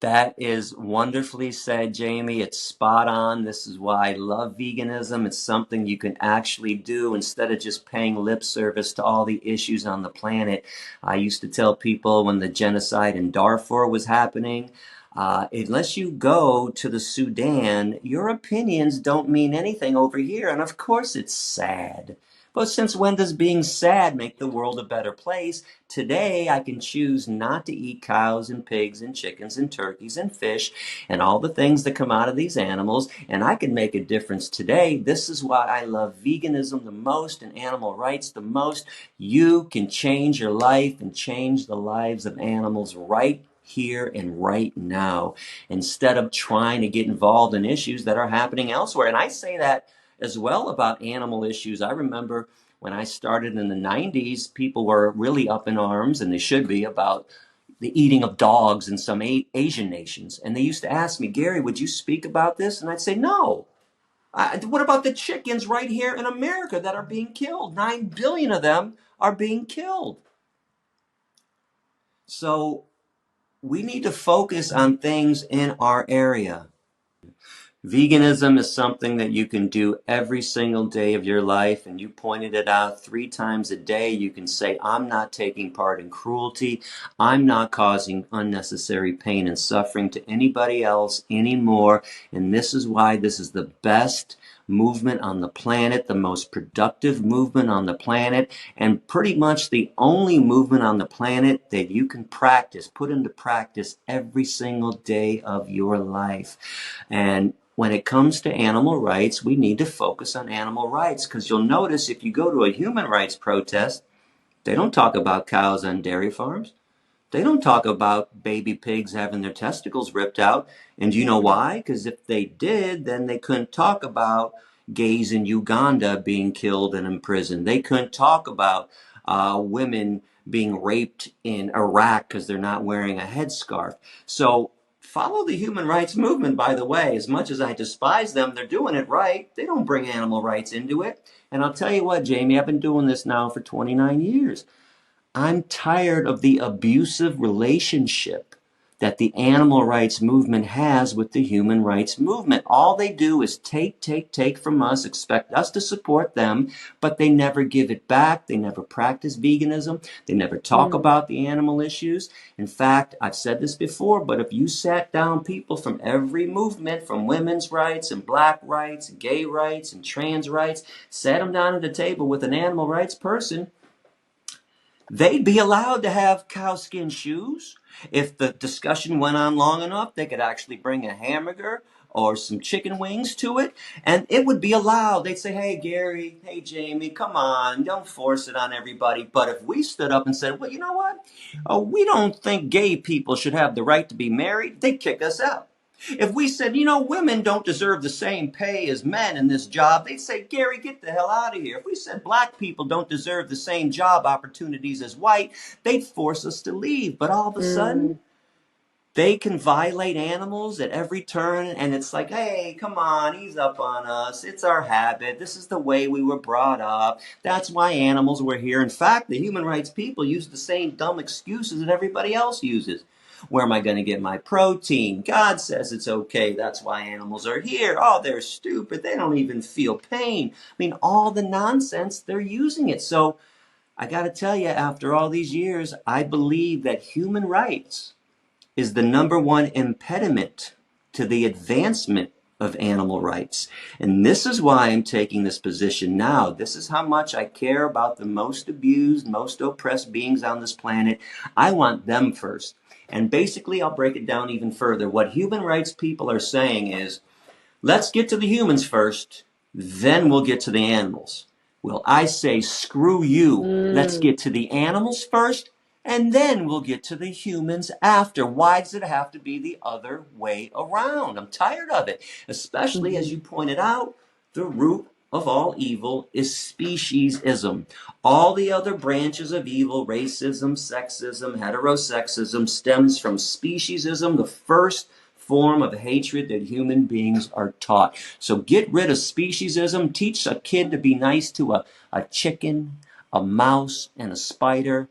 That is wonderfully said, Jamie. It's spot on. This is why I love veganism. It's something you can actually do instead of just paying lip service to all the issues on the planet. I used to tell people when the genocide in Darfur was happening, unless you go to the Sudan, your opinions don't mean anything over here. And of course, it's sad. But since when does being sad make the world a better place? Today, I can choose not to eat cows and pigs and chickens and turkeys and fish and all the things that come out of these animals, and I can make a difference today. This is why I love veganism the most and animal rights the most. You can change your life and change the lives of animals right here and right now, instead of trying to get involved in issues that are happening elsewhere. And I say that as well about animal issues. I remember when I started in the 90s, people were really up in arms, and they should be, about the eating of dogs in some Asian nations. And they used to ask me, Gary, would you speak about this? And I'd say, no. What about the chickens right here in America that are being killed? 9 billion of them are being killed. So we need to focus on things in our area. Veganism is something that you can do every single day of your life, and you pointed it out 3 times a day. You can say, I'm not taking part in cruelty. I'm not causing unnecessary pain and suffering to anybody else anymore. And this is why this is the best movement on the planet, the most productive movement on the planet, and pretty much the only movement on the planet that you can practice, put into practice every single day of your life. And when it comes to animal rights, we need to focus on animal rights, because you'll notice if you go to a human rights protest, they don't talk about cows on dairy farms. They don't talk about baby pigs having their testicles ripped out. And do you know why? Because if they did, then they couldn't talk about gays in Uganda being killed and imprisoned. They couldn't talk about women being raped in Iraq because they're not wearing a headscarf. So follow the human rights movement, by the way. As much as I despise them, they're doing it right. They don't bring animal rights into it. And I'll tell you what, Jamie, I've been doing this now for 29 years. I'm tired of the abusive relationship that the animal rights movement has with the human rights movement. All they do is take from us, expect us to support them, but they never give it back. They never practice veganism. They never talk about the animal issues. In fact, I've said this before, but if you sat down people from every movement, from women's rights and black rights, and gay rights and trans rights, sat them down at a table with an animal rights person, they'd be allowed to have cowskin shoes. If the discussion went on long enough, they could actually bring a hamburger or some chicken wings to it, and it would be allowed. They'd say, hey, Gary, hey, Jamie, come on, don't force it on everybody. But if we stood up and said, well, you know what? We don't think gay people should have the right to be married, they'd kick us out. If we said, women don't deserve the same pay as men in this job, they'd say, Gary, get the hell out of here. If we said black people don't deserve the same job opportunities as white, they'd force us to leave. But all of a sudden, they can violate animals at every turn, and it's like, hey, come on, ease up on us. It's our habit. This is the way we were brought up. That's why animals were here. In fact, the human rights people use the same dumb excuses that everybody else uses. Where am I going to get my protein? God says it's okay. That's why animals are here. Oh, they're stupid. They don't even feel pain. I mean, all the nonsense, they're using it. So I got to tell you, after all these years, I believe that human rights is the number one impediment to the advancement of animal rights. And this is why I'm taking this position now. This is how much I care about the most abused, most oppressed beings on this planet. I want them first. And basically, I'll break it down even further. What human rights people are saying is, let's get to the humans first, then we'll get to the animals. Well, I say, screw you. Let's get to the animals first, and then we'll get to the humans after. Why does it have to be the other way around? I'm tired of it, especially as you pointed out, the root of all evil is speciesism. All the other branches of evil, racism, sexism, heterosexism, stems from speciesism, the first form of hatred that human beings are taught. So get rid of speciesism. Teach a kid to be nice to a chicken, a mouse, and a spider.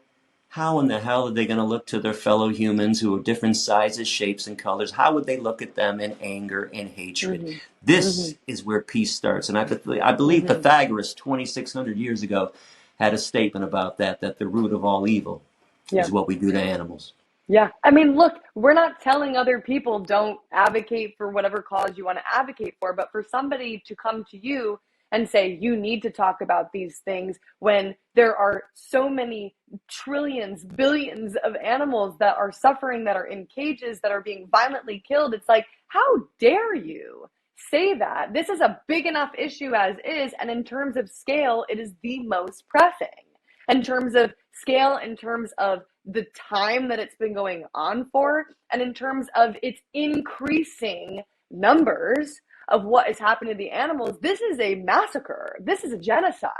How in the hell are they going to look to their fellow humans who are different sizes, shapes, and colors? How would they look at them in anger and hatred? Mm-hmm. Mm-hmm. This is where peace starts. And I believe Mm-hmm. Pythagoras, 2,600 years ago, had a statement about that, that the root of all evil Yeah. is what we do to animals. Yeah. I mean, look, we're not telling other people don't advocate for whatever cause you want to advocate for, but for somebody to come to you and say you need to talk about these things when there are so many trillions, billions of animals that are suffering, that are in cages, that are being violently killed, it's like, how dare you say that? This is a big enough issue as is, and in terms of scale, it is the most pressing. In terms of scale, in terms of the time that it's been going on for, and in terms of its increasing numbers of what is happening to the animals, this is a massacre. This is a genocide.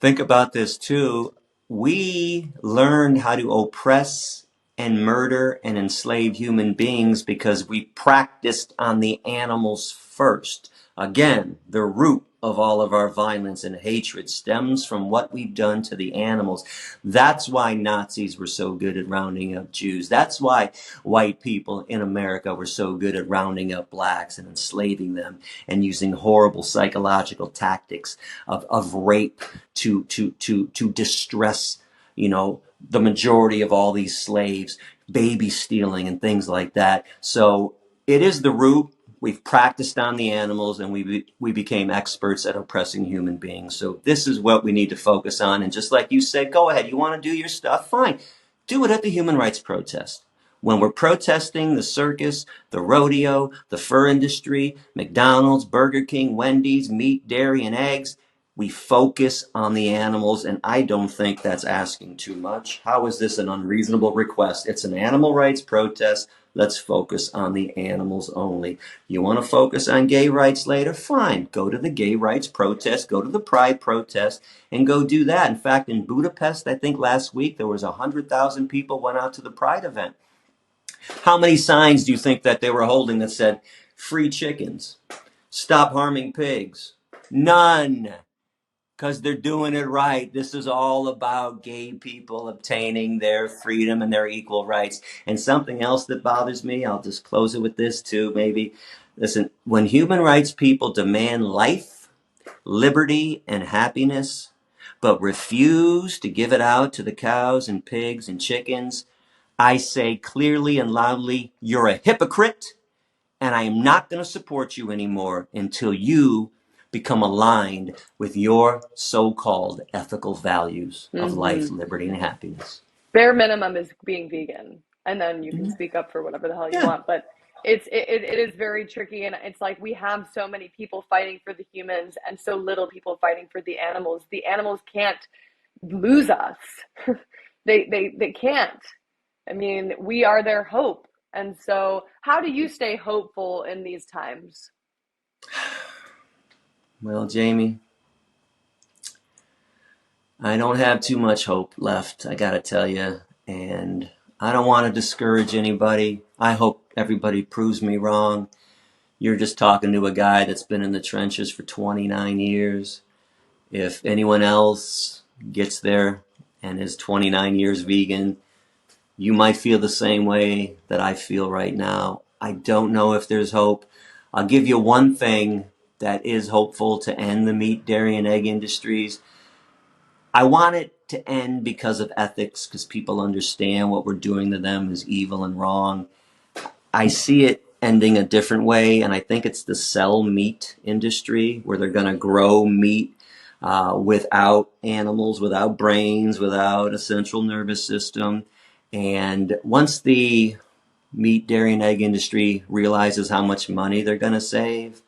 Think about this too. We learned how to oppress and murder and enslave human beings because we practiced on the animals first. Again, the root of all of our violence and hatred stems from what we've done to the animals. That's why Nazis were so good at rounding up Jews. That's why white people in America were so good at rounding up blacks and enslaving them and using horrible psychological tactics of rape to distress, the majority of all these slaves, baby stealing and things like that. So it is the root. We've practiced on the animals, and we became experts at oppressing human beings. So this is what we need to focus on. And just like you said, go ahead. You want to do your stuff? Fine. Do it at the human rights protest. When we're protesting the circus, the rodeo, the fur industry, McDonald's, Burger King, Wendy's, meat, dairy, and eggs, we focus on the animals, and I don't think that's asking too much. How is this an unreasonable request? It's an animal rights protest. Let's focus on the animals only. You want to focus on gay rights later? Fine. Go to the gay rights protest, go to the pride protest, and go do that. In fact, in Budapest, I think last week, there was 100,000 people went out to the pride event. How many signs do you think that they were holding that said, free chickens, stop harming pigs? None. Because they're doing it right. This is all about gay people obtaining their freedom and their equal rights. And something else that bothers me, I'll just close it with this too, maybe. Listen, when human rights people demand life, liberty, and happiness, but refuse to give it out to the cows and pigs and chickens, I say clearly and loudly, you're a hypocrite, and I am not going to support you anymore until you become aligned with your so-called ethical values of life, liberty, and happiness. Bare minimum is being vegan, and then you can speak up for whatever the hell you want. But it is very tricky, and it's like we have so many people fighting for the humans and so little people fighting for the animals. The animals can't lose us. They can't. I mean, we are their hope. And so, how do you stay hopeful in these times? Well, Jamie, I don't have too much hope left, I gotta tell you. And I don't want to discourage anybody. I hope everybody proves me wrong. You're just talking to a guy that's been in the trenches for 29 years. If anyone else gets there and is 29 years vegan, you might feel the same way that I feel right now. I don't know if there's hope. I'll give you one thing that is hopeful to end the meat, dairy, and egg industries. I want it to end because of ethics, because people understand what we're doing to them is evil and wrong. I see it ending a different way, and I think it's the cell meat industry, where they're going to grow meat without animals, without brains, without a central nervous system. And once the meat, dairy, and egg industry realizes how much money they're going to save,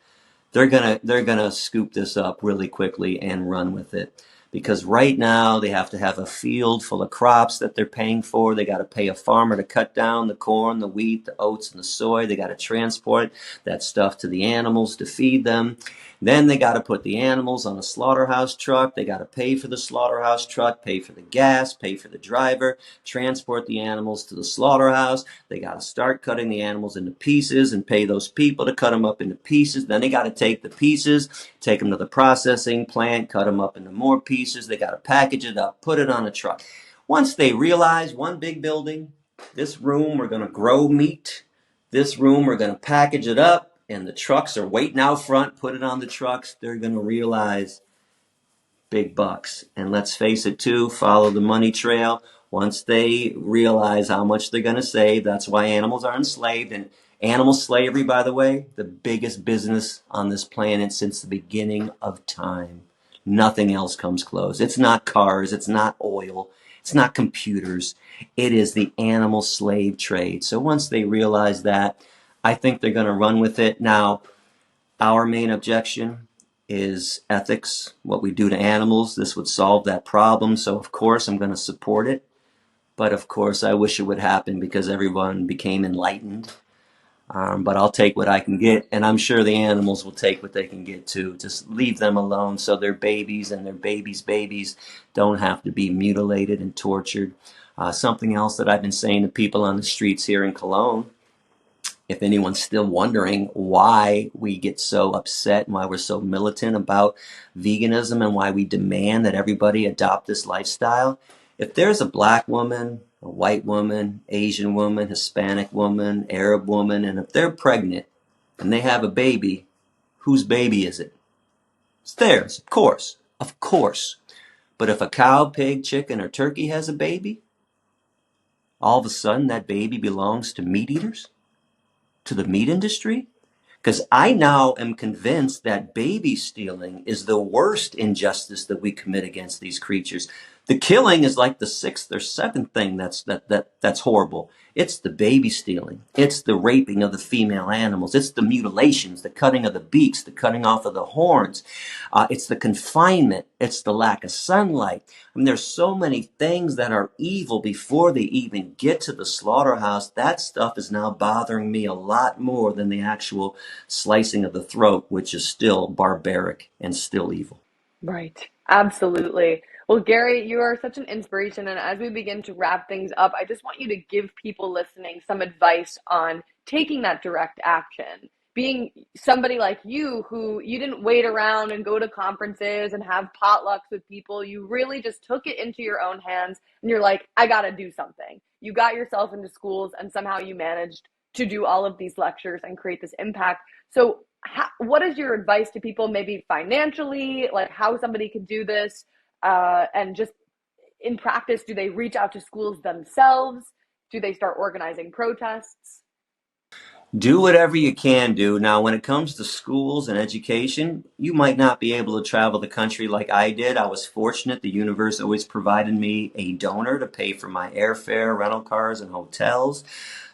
they're gonna scoop this up really quickly and run with it. because right now they have to have a field full of crops that they're paying for. They got to pay a farmer to cut down the corn, the wheat, the oats, and the soy. They got to transport that stuff to the animals to feed them. Then they got to put the animals on a slaughterhouse truck. They got to pay for the slaughterhouse truck, pay for the gas, pay for the driver, transport the animals to the slaughterhouse. They got to start cutting the animals into pieces and pay those people to cut them up into pieces. Then they got to take the pieces, take them to the processing plant, cut them up into more pieces. They got to package it up, put it on a truck. Once they realize one big building, this room we're going to grow meat, this room we're going to package it up, and the trucks are waiting out front, put it on the trucks, they're going to realize big bucks. And let's face it too, follow the money trail. Once they realize how much they're going to save, that's why animals are enslaved. And animal slavery, by the way, the biggest business on this planet since the beginning of time. Nothing else comes close. It's not cars, it's not oil, it's not computers. It is the animal slave trade. So once they realize that, I think they're going to run with it. Now, our main objection is ethics, what we do to animals. This would solve that problem. So, of course, I'm going to support it. But, of course, I wish it would happen because everyone became enlightened. But I'll take what I can get. And I'm sure the animals will take what they can get, too. Just leave them alone so their babies and their babies' don't have to be mutilated and tortured. Something else that I've been saying to people on the streets here in Cologne, if anyone's still wondering why we get so upset and why we're so militant about veganism and why we demand that everybody adopt this lifestyle, if there's a black woman, a white woman, Asian woman, Hispanic woman, Arab woman, and if they're pregnant and they have a baby, whose baby is it? It's theirs, of course, of course. But if a cow, pig, chicken, or turkey has a baby, all of a sudden that baby belongs to meat eaters? To the meat industry? Because I now am convinced that baby stealing is the worst injustice that we commit against these creatures. The killing is like the sixth or seventh thing that's horrible. It's the baby stealing. It's the raping of the female animals. It's the mutilations, the cutting of the beaks, the cutting off of the horns. It's the confinement. It's the lack of sunlight. I mean, there's so many things that are evil before they even get to the slaughterhouse. That stuff is now bothering me a lot more than the actual slicing of the throat, which is still barbaric and still evil. Right. Absolutely. Well, Gary, you are such an inspiration. And as we begin to wrap things up, I just want you to give people listening some advice on taking that direct action. Being somebody like you, who you didn't wait around and go to conferences and have potlucks with people. You really just took it into your own hands and you're like, I got to do something. You got yourself into schools and somehow you managed to do all of these lectures and create this impact. So what is your advice to people, maybe financially, like how somebody could do this? And just in practice, do they reach out to schools themselves? Do they start organizing protests? Do whatever you can do. Now, when it comes to schools and education, you might not be able to travel the country like I did. I was fortunate. The universe always provided me a donor to pay for my airfare, rental cars, and hotels.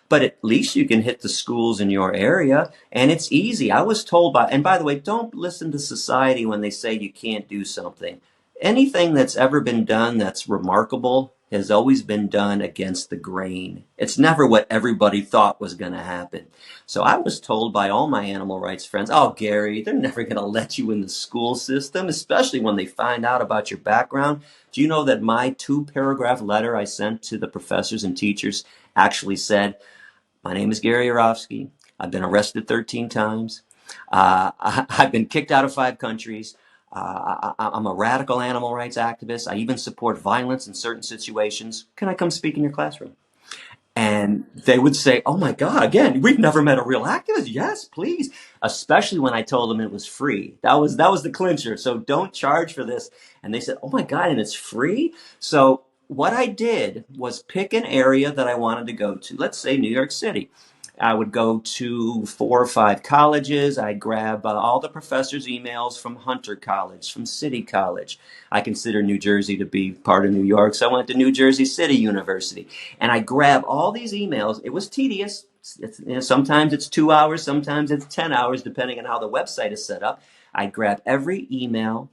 But at least you can hit the schools in your area, and it's easy. I was told and by the way, don't listen to society when they say you can't do something. Anything that's ever been done that's remarkable has always been done against the grain. It's never what everybody thought was going to happen. So I was told by all my animal rights friends, oh, Gary, they're never going to let you in the school system, especially when they find out about your background. Do you know that my 2-paragraph letter I sent to the professors and teachers actually said, my name is Gary Yourofsky. I've been arrested 13 times. I've been kicked out of 5 countries. I'm a radical animal rights activist. I even support violence in certain situations. Can I come speak in your classroom? And they would say, oh my God, again, we've never met a real activist. Yes, please. Especially when I told them it was free. That was the clincher. So don't charge for this. And they said, oh my God, and it's free? So what I did was pick an area that I wanted to go to. Let's say New York City. I would go to 4 or 5 colleges. I'd grab all the professors' emails from Hunter College, from City College. I consider New Jersey to be part of New York, so I went to New Jersey City University. And I grab all these emails. It was tedious. Sometimes it's 2 hours, sometimes it's 10 hours, depending on how the website is set up. I'd grab every email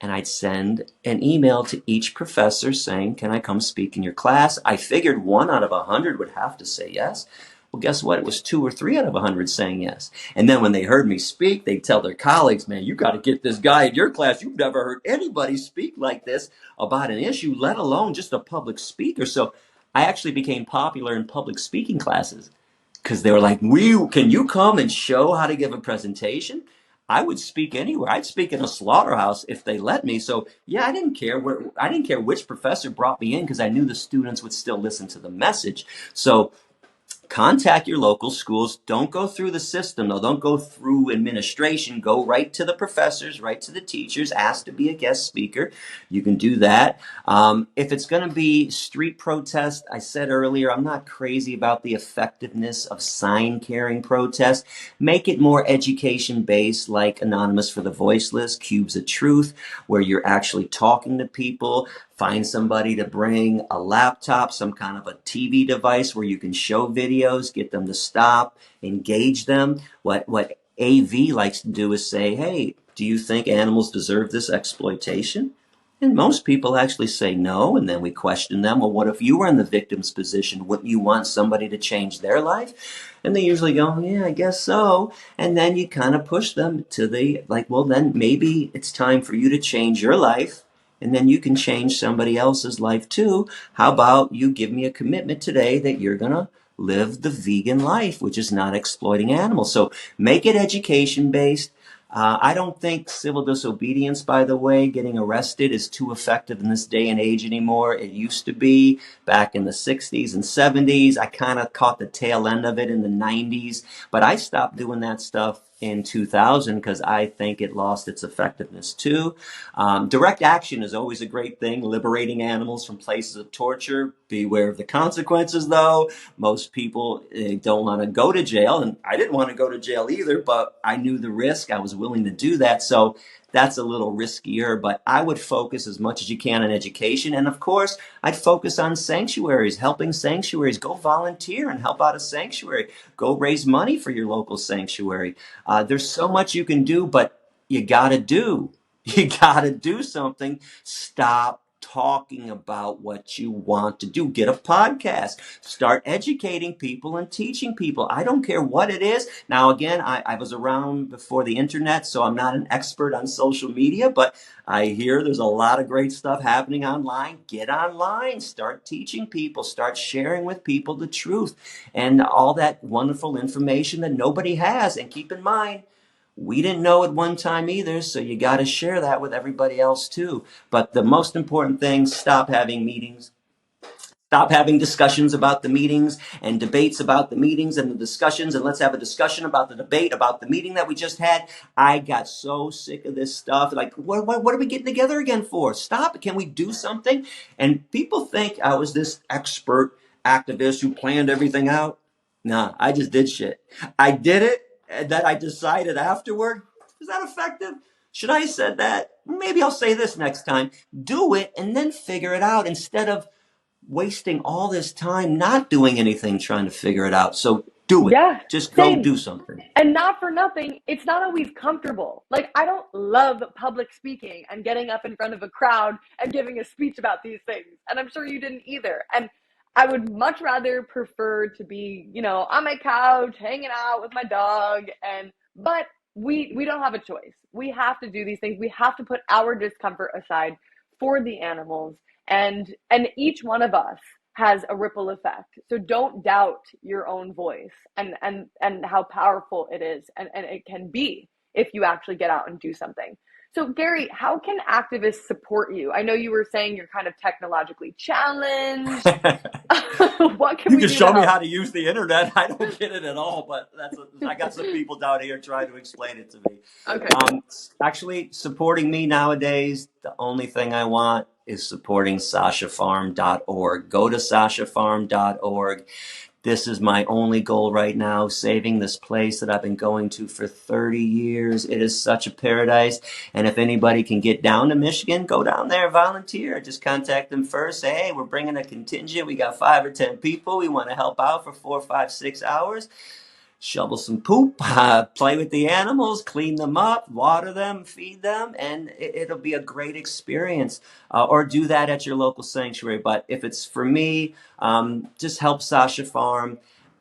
and I'd send an email to each professor saying, can I come speak in your class? I figured 1 out of 100 would have to say yes. Well, guess what? It was 2 or 3 out of 100 saying yes. And then when they heard me speak, they'd tell their colleagues, man, you got to get this guy in your class. You've never heard anybody speak like this about an issue, let alone just a public speaker. So I actually became popular in public speaking classes because they were like, can you come and show how to give a presentation? I would speak anywhere. I'd speak in a slaughterhouse if they let me. So yeah, I didn't care which professor brought me in because I knew the students would still listen to the message. So contact your local schools. Don't go through the system, though. Don't go through administration. Go right to the professors, right to the teachers. Ask to be a guest speaker. You can do that. If it's going to be street protest, I said earlier, I'm not crazy about the effectiveness of sign carrying protest. Make it more education based, like Anonymous for the Voiceless, Cubes of Truth, where you're actually talking to people. Find somebody to bring a laptop, some kind of a TV device where you can show videos, get them to stop, engage them. What AV likes to do is say, hey, do you think animals deserve this exploitation? And most people actually say no, and then we question them. Well, what if you were in the victim's position? Wouldn't you want somebody to change their life? And they usually go, yeah, I guess so. And then you kind of push them to well, then maybe it's time for you to change your life. And then you can change somebody else's life too. How about you give me a commitment today that you're going to live the vegan life, which is not exploiting animals. So make it education based. I don't think civil disobedience, by the way, getting arrested is too effective in this day and age anymore. It used to be back in the 60s and 70s. I kind of caught the tail end of it in the 90s, but I stopped doing that stuff in 2000 because I think it lost its effectiveness too. Direct action is always a great thing, liberating animals from places of torture. Beware of the consequences, though. Most people don't want to go to jail, and I didn't want to go to jail either, but I knew the risk. I was willing to do that, so that's a little riskier, but I would focus as much as you can on education. And of course, I'd focus on sanctuaries, helping sanctuaries. Go volunteer and help out a sanctuary. Go raise money for your local sanctuary. There's so much you can do, but you gotta do. You gotta do something. Stop talking about what you want to do. Get a podcast. Start educating people and teaching people. I don't care what it is. Now, again, I was around before the internet, so I'm not an expert on social media, but I hear there's a lot of great stuff happening online. Get online. Start teaching people. Start sharing with people the truth and all that wonderful information that nobody has. And keep in mind, we didn't know at one time either, so you got to share that with everybody else too. But the most important thing, stop having meetings. Stop having discussions about the meetings and debates about the meetings and the discussions, and let's have a discussion about the debate about the meeting that we just had. I got so sick of this stuff. Like, what are we getting together again for? Stop. Can we do something? And people think I was this expert activist who planned everything out. Nah, I just did shit. I did it, and then I decided afterward, is that effective? Should I have said that? Maybe I'll say this next time. Do it and then figure it out instead of wasting all this time not doing anything trying to figure it out. So do it. Yeah, Just go same. do something. And not for nothing, it's not always comfortable. Like, I don't love public speaking and getting up in front of a crowd and giving a speech about these things. And I'm sure you didn't either. And I would much rather prefer to be, on my couch, hanging out with my dog. But we don't have a choice. We have to do these things. We have to put our discomfort aside for the animals. And each one of us has a ripple effect. So don't doubt your own voice and how powerful it is and it can be if you actually get out and do something. So Gary, how can activists support you? I know you were saying you're kind of technologically challenged. What can You we can do show to me help? how to use the internet. I don't get it at all, but I got some people down here trying to explain it to me. Okay. Actually, supporting me nowadays, the only thing I want is supporting SashaFarm.org. Go to SashaFarm.org. This is my only goal right now, saving this place that I've been going to for 30 years. It is such a paradise. And if anybody can get down to Michigan, go down there, volunteer. Just contact them first. Say, hey, we're bringing a contingent. We got 5 or 10 people. We want to help out for 4, 5, 6 hours. shovel some poop, play with the animals, clean them up, water them, feed them, and it'll be a great experience. Or do that at your local sanctuary. But if it's for me, just help Sasha Farm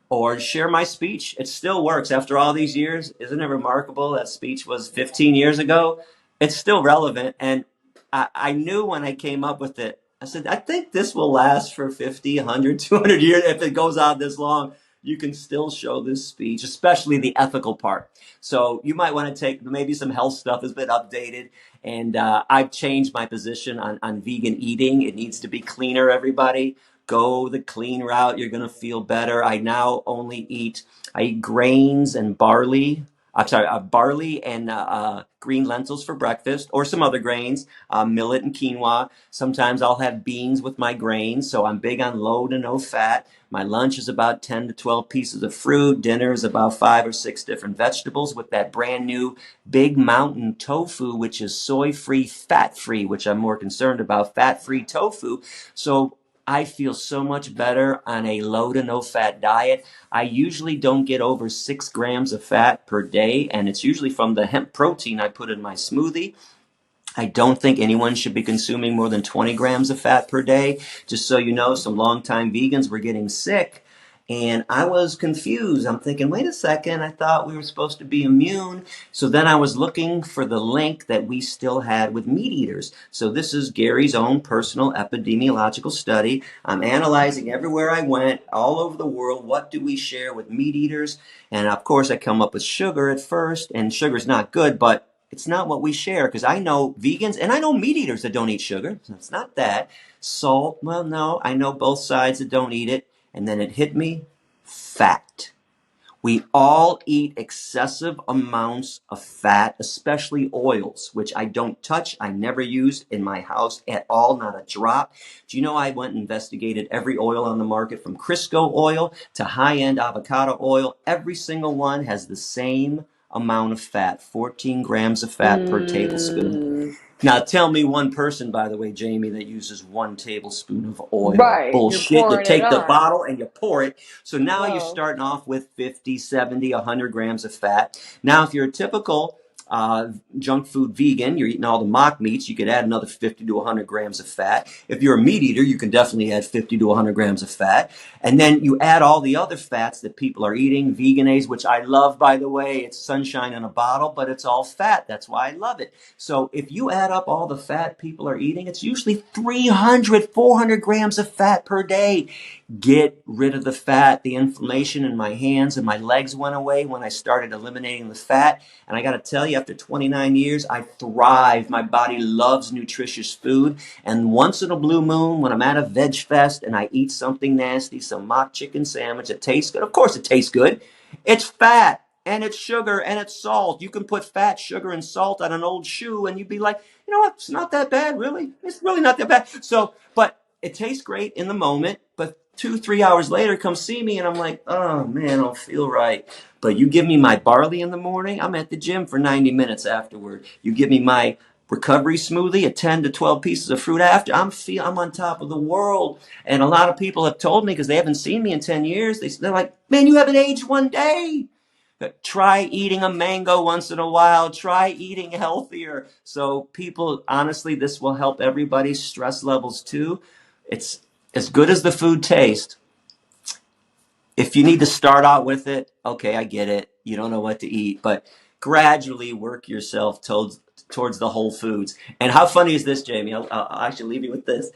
or share my speech. It still works after all these years. Isn't it remarkable? That speech was 15 years ago. It's still relevant. And I knew when I came up with it, I said, I think this will last for 50, 100, 200 years. If it goes on this long, you can still show this speech, especially the ethical part. So you might want to take maybe some health stuff has been updated. And I've changed my position on vegan eating. It needs to be cleaner, everybody. Go the clean route. You're going to feel better. I eat grains and barley. I'm sorry, barley and green lentils for breakfast, or some other grains, millet and quinoa. Sometimes I'll have beans with my grains, so I'm big on low to no fat. My lunch is about 10 to 12 pieces of fruit. Dinner is about 5 or 6 different vegetables with that brand new Big Mountain tofu, which is soy-free, fat-free, which I'm more concerned about, fat-free tofu. So I feel so much better on a low to no fat diet. I usually don't get over 6 grams of fat per day, and it's usually from the hemp protein I put in my smoothie. I don't think anyone should be consuming more than 20 grams of fat per day. Just so you know, some longtime vegans were getting sick. And I was confused. I'm thinking, wait a second, I thought we were supposed to be immune. So then I was looking for the link that we still had with meat eaters. So this is Gary's own personal epidemiological study. I'm analyzing everywhere I went, all over the world, what do we share with meat eaters? And of course, I come up with sugar at first, and sugar's not good, but it's not what we share, because I know vegans and I know meat eaters that don't eat sugar. So it's not that. Salt, well, no, I know both sides that don't eat it. And then it hit me, fat. We all eat excessive amounts of fat, especially oils, which I don't touch. I never used in my house at all, not a drop. Do you know I went and investigated every oil on the market, from Crisco oil to high-end avocado oil? Every single one has the same amount of fat, 14 grams of fat per tablespoon. Mm, Now, tell me one person, by the way, Jamie, that uses 1 tablespoon of oil. right. You're Bullshit. You pouring it take the on. bottle and you pour it. So now you're Whoa. starting off with 50, 70, 100 grams of fat. Now, if you're a typical junk food vegan, you're eating all the mock meats, you could add another 50 to 100 grams of fat. If you're a meat eater, you can definitely add 50 to 100 grams of fat. And then you add all the other fats that people are eating, veganase, which I love, by the way. It's sunshine in a bottle, but it's all fat. That's why I love it. So if you add up all the fat people are eating, it's usually 300, 400 grams of fat per day. Get rid of the fat. The inflammation in my hands and my legs went away when I started eliminating the fat. And I got to tell you, after 29 years, I thrive. My body loves nutritious food. And once in a blue moon, when I'm at a veg fest and I eat something nasty, some mock chicken sandwich that tastes good, of course it tastes good. It's fat. And it's sugar and it's salt. You can put fat, sugar, and salt on an old shoe, and you'd be like, you know what? It's not that bad, really. It's really not that bad. So, but it tastes great in the moment. But 2, 3 hours later, come see me, and I'm like, oh man, I don't feel right. But you give me my barley in the morning, I'm at the gym for 90 minutes afterward. You give me my recovery smoothie, a 10 to 12 pieces of fruit after, I'm on top of the world. And a lot of people have told me, because they haven't seen me in 10 years, they're like, man, you haven't aged one day. Try eating a mango once in a while. Try eating healthier. So people, honestly, this will help everybody's stress levels too. It's as good as the food tastes. If you need to start out with it, okay, I get it. You don't know what to eat, but gradually work yourself towards the whole foods. And how funny is this, Jamie? I'll actually leave you with this.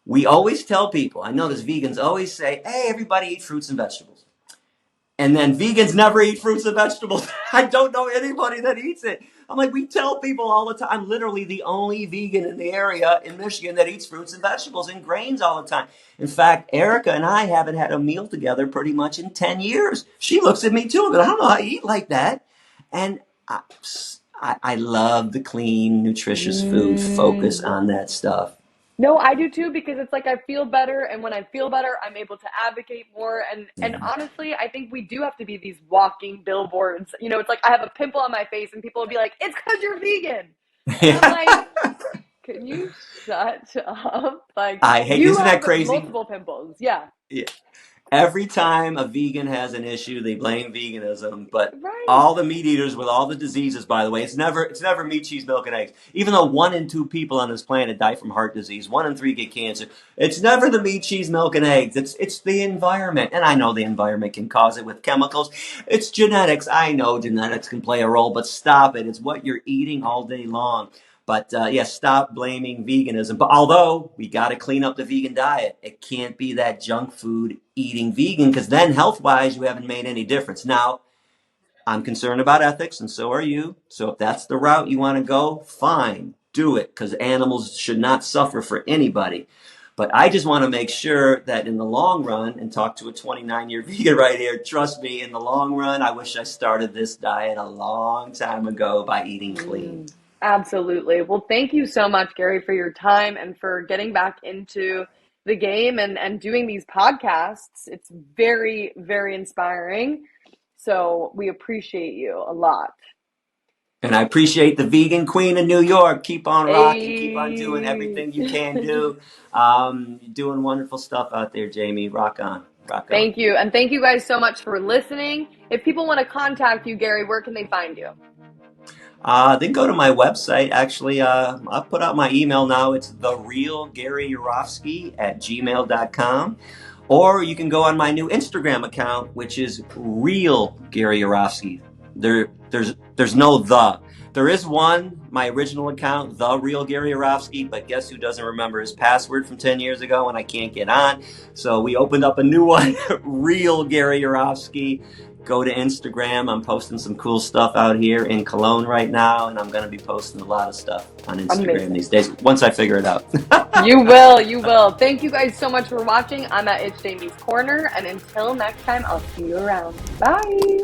We always tell people, I know this, vegans always say, hey, everybody eat fruits and vegetables. And then vegans never eat fruits and vegetables. I don't know anybody that eats it. I'm like, we tell people all the time. I'm literally the only vegan in the area in Michigan that eats fruits and vegetables and grains all the time. In fact, Erica and I haven't had a meal together pretty much in 10 years. She looks at me too, but I don't know how you eat like that. And I love the clean, nutritious food. Focus Mm. on that stuff. No, I do too, because it's like I feel better, and when I feel better, I'm able to advocate more. And Yeah. honestly, I think we do have to be these walking billboards. You know, it's like I have a pimple on my face, and people will be like, "It's because you're vegan," and I'm like, "Can you shut up?" Like I hate, you isn't that have crazy? multiple pimples, yeah. Yeah. Every time a vegan has an issue, they blame veganism. But Right. all the meat eaters with all the diseases, by the way, it's never meat, cheese, milk, and eggs. Even though 1 in 2 people on this planet die from heart disease, 1 in 3 get cancer. It's never the meat, cheese, milk, and eggs. It's the environment, and I know the environment can cause it with chemicals. It's genetics. I know genetics can play a role, but stop it. It's what you're eating all day long. But yeah, stop blaming veganism. But although we got to clean up the vegan diet, it can't be that junk food eating vegan because then health wise, you haven't made any difference. Now, I'm concerned about ethics, and so are you. So if that's the route you want to go, fine, do it because animals should not suffer for anybody. But I just want to make sure that in the long run, and talk to a 29-year vegan right here, trust me, in the long run, I wish I started this diet a long time ago by eating clean. Absolutely. Well, thank you so much, Gary, for your time and for getting back into the game and doing these podcasts. It's very, very inspiring. So we appreciate you a lot. And I appreciate the vegan queen of New York. Keep on rocking. Keep on doing Hey. everything you can do. You're doing wonderful stuff out there, Jamie. Rock on. Rock on. Thank you. And thank you guys so much for listening. If people want to contact you, Gary, where can they find you? Then go to my website. Actually, I'll put out my email now. It's therealGaryYourofsky@gmail.com. Or you can go on my new Instagram account, which is Real Gary Yourofsky. There's no the. There is one, my original account, The Real Gary Yourofsky, but guess who doesn't remember his password from 10 years ago and I can't get on? So we opened up a new one, Real Gary Yourofsky. Go to Instagram. I'm posting some cool stuff out here in Cologne right now, and I'm going to be posting a lot of stuff on Instagram Amazing. these days once I figure it out. You will. You will. Thank you guys so much for watching. I'm at It's Jamie's Corner. And until next time, I'll see you around. Bye.